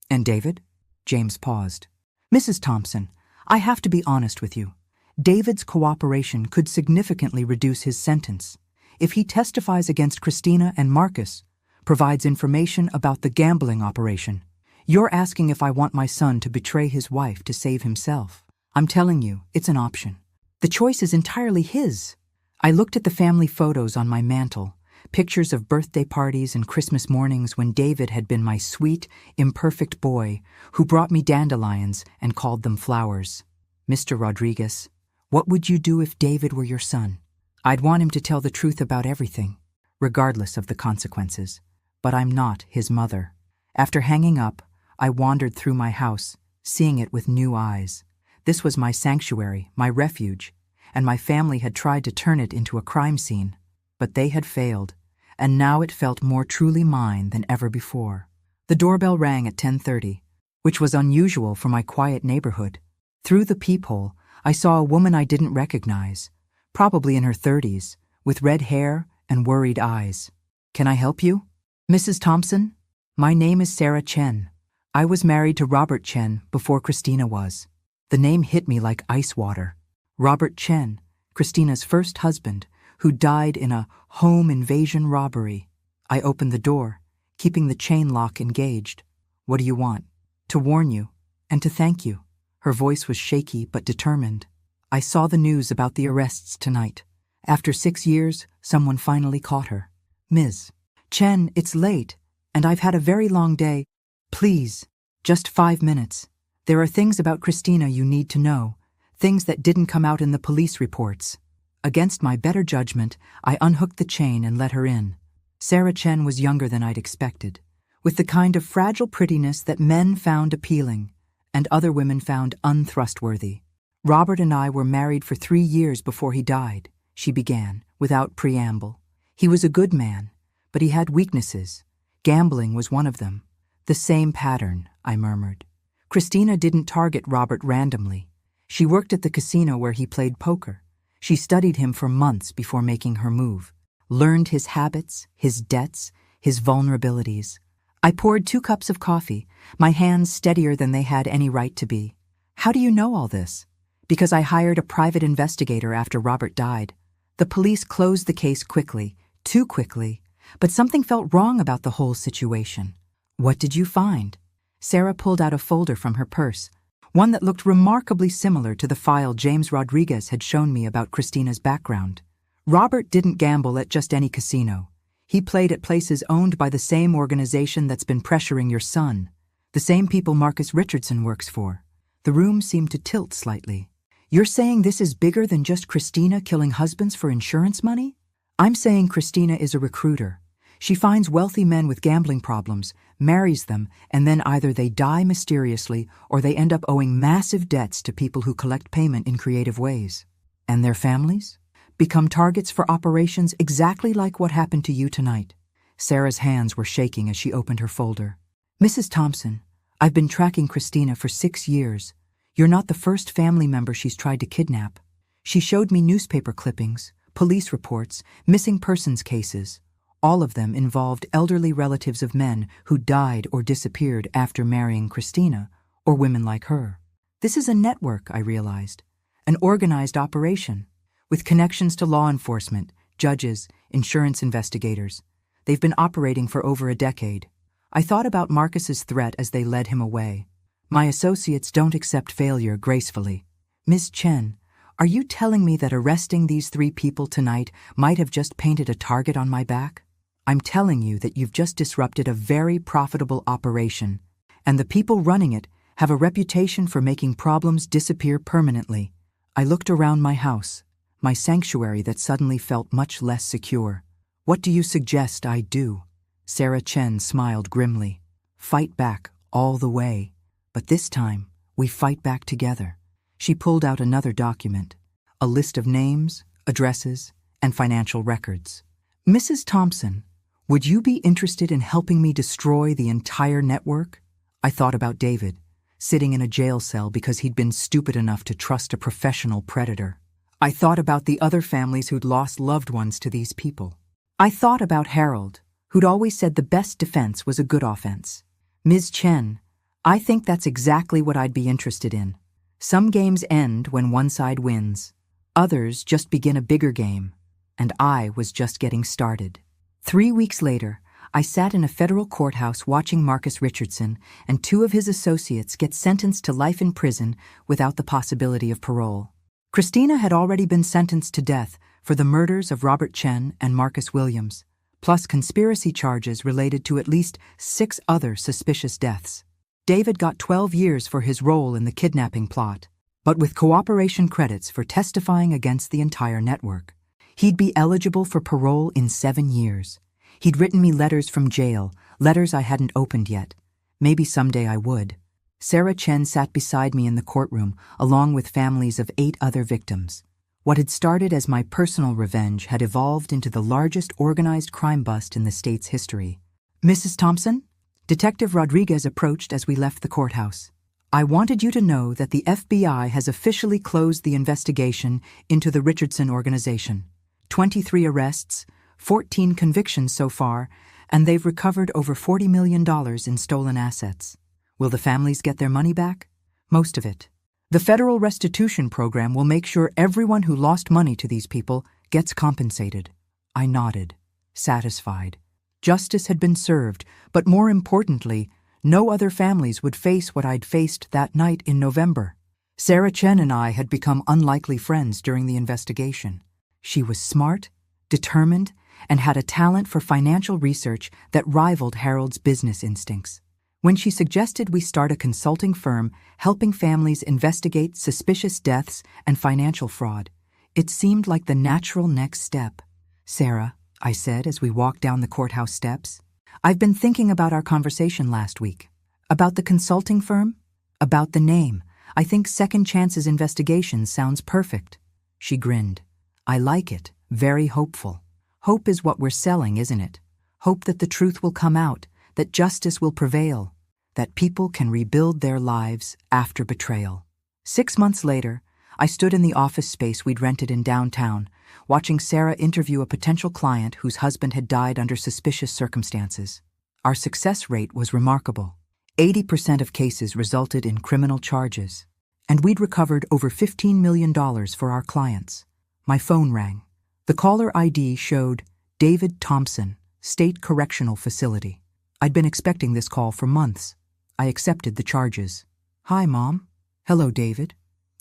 And David? James paused. Mrs. Thompson, I have to be honest with you. David's cooperation could significantly reduce his sentence. If he testifies against Christina and Marcus, provides information about the gambling operation. You're asking if I want my son to betray his wife to save himself. I'm telling you, it's an option. The choice is entirely his. I looked at the family photos on my mantle, pictures of birthday parties and Christmas mornings when David had been my sweet, imperfect boy who brought me dandelions and called them flowers. Mr. Rodriguez, what would you do if David were your son? I'd want him to tell the truth about everything, regardless of the consequences. But I'm not his mother. After hanging up, I wandered through my house, seeing it with new eyes. This was my sanctuary, my refuge, and my family had tried to turn it into a crime scene. But they had failed, and now it felt more truly mine than ever before. The doorbell rang at 10:30, which was unusual for my quiet neighborhood. Through the peephole, I saw a woman I didn't recognize, probably in her 30s, with red hair and worried eyes. "Can I help you?" "Mrs. Thompson? My name is Sarah Chen. I was married to Robert Chen before Christina was." The name hit me like ice water. Robert Chen, Christina's first husband, who died in a home invasion robbery. I opened the door, keeping the chain lock engaged. "What do you want?" "To warn you, and to thank you." Her voice was shaky but determined. "I saw the news about the arrests tonight. After 6 years, someone finally caught her." "Ms. Chen, it's late, and I've had a very long day. Please, just 5 minutes. There are things about Christina you need to know, things that didn't come out in the police reports." Against my better judgment, I unhooked the chain and let her in. Sarah Chen was younger than I'd expected, with the kind of fragile prettiness that men found appealing and other women found untrustworthy. "Robert and I were married for 3 years before he died," she began, without preamble. "He was a good man, but he had weaknesses. Gambling was one of them." "The same pattern," I murmured. Christina didn't target Robert randomly. She worked at the casino where he played poker. She studied him for months before making her move, learned his habits, his debts, his vulnerabilities. I poured 2 cups of coffee, my hands steadier than they had any right to be. "How do you know all this?" "Because I hired a private investigator after Robert died. The police closed the case quickly, too quickly, but something felt wrong about the whole situation." "What did you find?" Sarah pulled out a folder from her purse, one that looked remarkably similar to the file James Rodriguez had shown me about Christina's background. Robert didn't gamble at just any casino. He played at places owned by the same organization that's been pressuring your son, the same people Marcus Richardson works for. The room seemed to tilt slightly. "You're saying this is bigger than just Christina killing husbands for insurance money?" "I'm saying Christina is a recruiter. She finds wealthy men with gambling problems, marries them, and then either they die mysteriously or they end up owing massive debts to people who collect payment in creative ways. And their families become targets for operations exactly like what happened to you tonight." Sarah's hands were shaking as she opened her folder. "Mrs. Thompson, I've been tracking Christina for 6 years. You're not the first family member she's tried to kidnap. She showed me newspaper clippings, police reports, missing persons cases. All of them involved elderly relatives of men who died or disappeared after marrying Christina, or women like her. This is a network, I realized, an organized operation, with connections to law enforcement, judges, insurance investigators. They've been operating for over a decade. I thought about Marcus's threat as they led him away. My associates don't accept failure gracefully. "Ms. Chen, are you telling me that arresting these 3 people tonight might have just painted a target on my back? I'm telling you that you've just disrupted a very profitable operation, and the people running it have a reputation for making problems disappear permanently." I looked around my house, my sanctuary that suddenly felt much less secure. "What do you suggest I do?" Sarah Chen smiled grimly. "Fight back all the way. But this time, we fight back together." She pulled out another document, a list of names, addresses, and financial records. "Mrs. Thompson, would you be interested in helping me destroy the entire network?" I thought about David, sitting in a jail cell because he'd been stupid enough to trust a professional predator. I thought about the other families who'd lost loved ones to these people. I thought about Harold, who'd always said the best defense was a good offense. "Ms. Chen, I think that's exactly what I'd be interested in. Some games end when one side wins. Others just begin a bigger game, and I was just getting started." 3 weeks later, I sat in a federal courthouse watching Marcus Richardson and 2 of his associates get sentenced to life in prison without the possibility of parole. Christina had already been sentenced to death for the murders of Robert Chen and Marcus Williams, plus conspiracy charges related to at least 6 other suspicious deaths. David got 12 years for his role in the kidnapping plot, but with cooperation credits for testifying against the entire network. He'd be eligible for parole in 7 years. He'd written me letters from jail, letters I hadn't opened yet. Maybe someday I would. Sarah Chen sat beside me in the courtroom, along with families of 8 other victims. What had started as my personal revenge had evolved into the largest organized crime bust in the state's history. "Mrs. Thompson?" Detective Rodriguez approached as we left the courthouse. "I wanted you to know that the FBI has officially closed the investigation into the Richardson organization. 23 arrests, 14 convictions so far, and they've recovered over $40 million in stolen assets. Will the families get their money back? Most of it. The federal restitution program will make sure everyone who lost money to these people gets compensated." I nodded, satisfied. Justice had been served, but more importantly, no other families would face what I'd faced that night in November. Sarah Chen and I had become unlikely friends during the investigation. She was smart, determined, and had a talent for financial research that rivaled Harold's business instincts. When she suggested we start a consulting firm helping families investigate suspicious deaths and financial fraud, it seemed like the natural next step. "Sarah," I said as we walked down the courthouse steps, "I've been thinking about our conversation last week. About the consulting firm? About the name. I think Second Chances Investigations sounds perfect." She grinned. "I like it. Very hopeful. Hope is what we're selling, isn't it? Hope that the truth will come out, that justice will prevail, that people can rebuild their lives after betrayal." 6 months later, I stood in the office space we'd rented in downtown, watching Sarah interview a potential client whose husband had died under suspicious circumstances. Our success rate was remarkable. 80% of cases resulted in criminal charges, and we'd recovered over $15 million for our clients. My phone rang. The caller ID showed David Thompson, State Correctional Facility. I'd been expecting this call for months. I accepted the charges. "Hi, Mom." "Hello, David.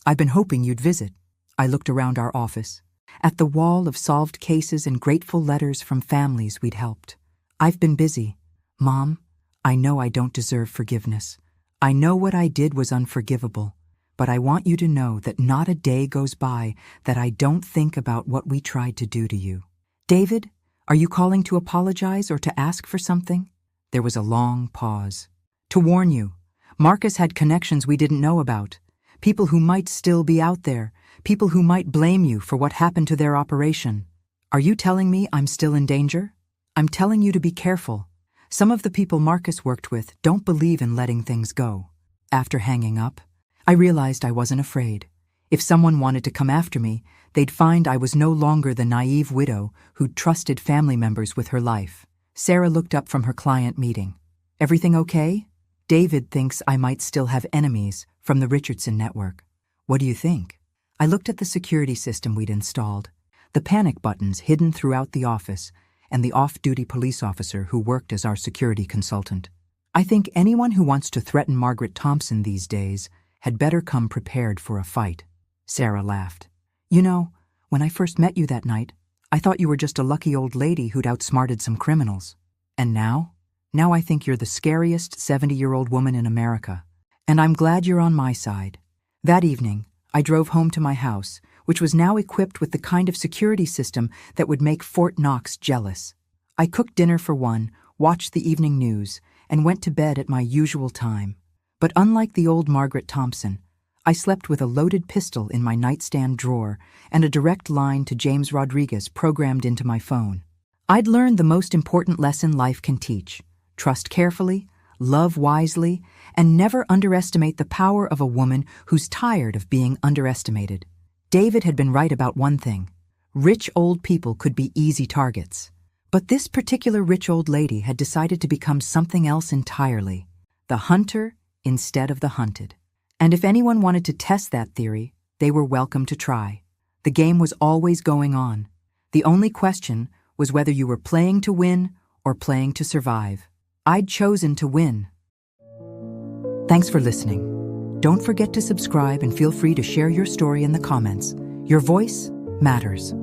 I've been hoping you'd visit." I looked around our office, at the wall of solved cases and grateful letters from families we'd helped. "I've been busy. Mom, I know I don't deserve forgiveness. I know what I did was unforgivable, but I want you to know that not a day goes by that I don't think about what we tried to do to you." "David, are you calling to apologize or to ask for something?" There was a long pause. "To warn you, Marcus had connections we didn't know about. People who might still be out there, people who might blame you for what happened to their operation. Are you telling me I'm still in danger? I'm telling you to be careful. Some of the people Marcus worked with don't believe in letting things go." After hanging up, I realized I wasn't afraid. If someone wanted to come after me, they'd find I was no longer the naive widow who'd trusted family members with her life. Sarah looked up from her client meeting. "Everything okay? David thinks I might still have enemies from the Richardson network. What do you think?" I looked at the security system we'd installed, the panic buttons hidden throughout the office, and the off-duty police officer who worked as our security consultant. "I think anyone who wants to threaten Margaret Thompson these days had better come prepared for a fight." Sarah laughed. "You know, when I first met you that night, I thought you were just a lucky old lady who'd outsmarted some criminals. And now? Now I think you're the scariest 70-year-old woman in America. And I'm glad you're on my side." That evening, I drove home to my house, which was now equipped with the kind of security system that would make Fort Knox jealous. I cooked dinner for one, watched the evening news, and went to bed at my usual time. But unlike the old Margaret Thompson, I slept with a loaded pistol in my nightstand drawer and a direct line to James Rodriguez programmed into my phone. I'd learned the most important lesson life can teach: trust carefully, love wisely, and never underestimate the power of a woman who's tired of being underestimated. David had been right about one thing: rich old people could be easy targets. But this particular rich old lady had decided to become something else entirely: the hunter instead of the hunted. And if anyone wanted to test that theory, they were welcome to try. The game was always going on. The only question was whether you were playing to win or playing to survive. I'd chosen to win. Thanks for listening. Don't forget to subscribe and feel free to share your story in the comments. Your voice matters.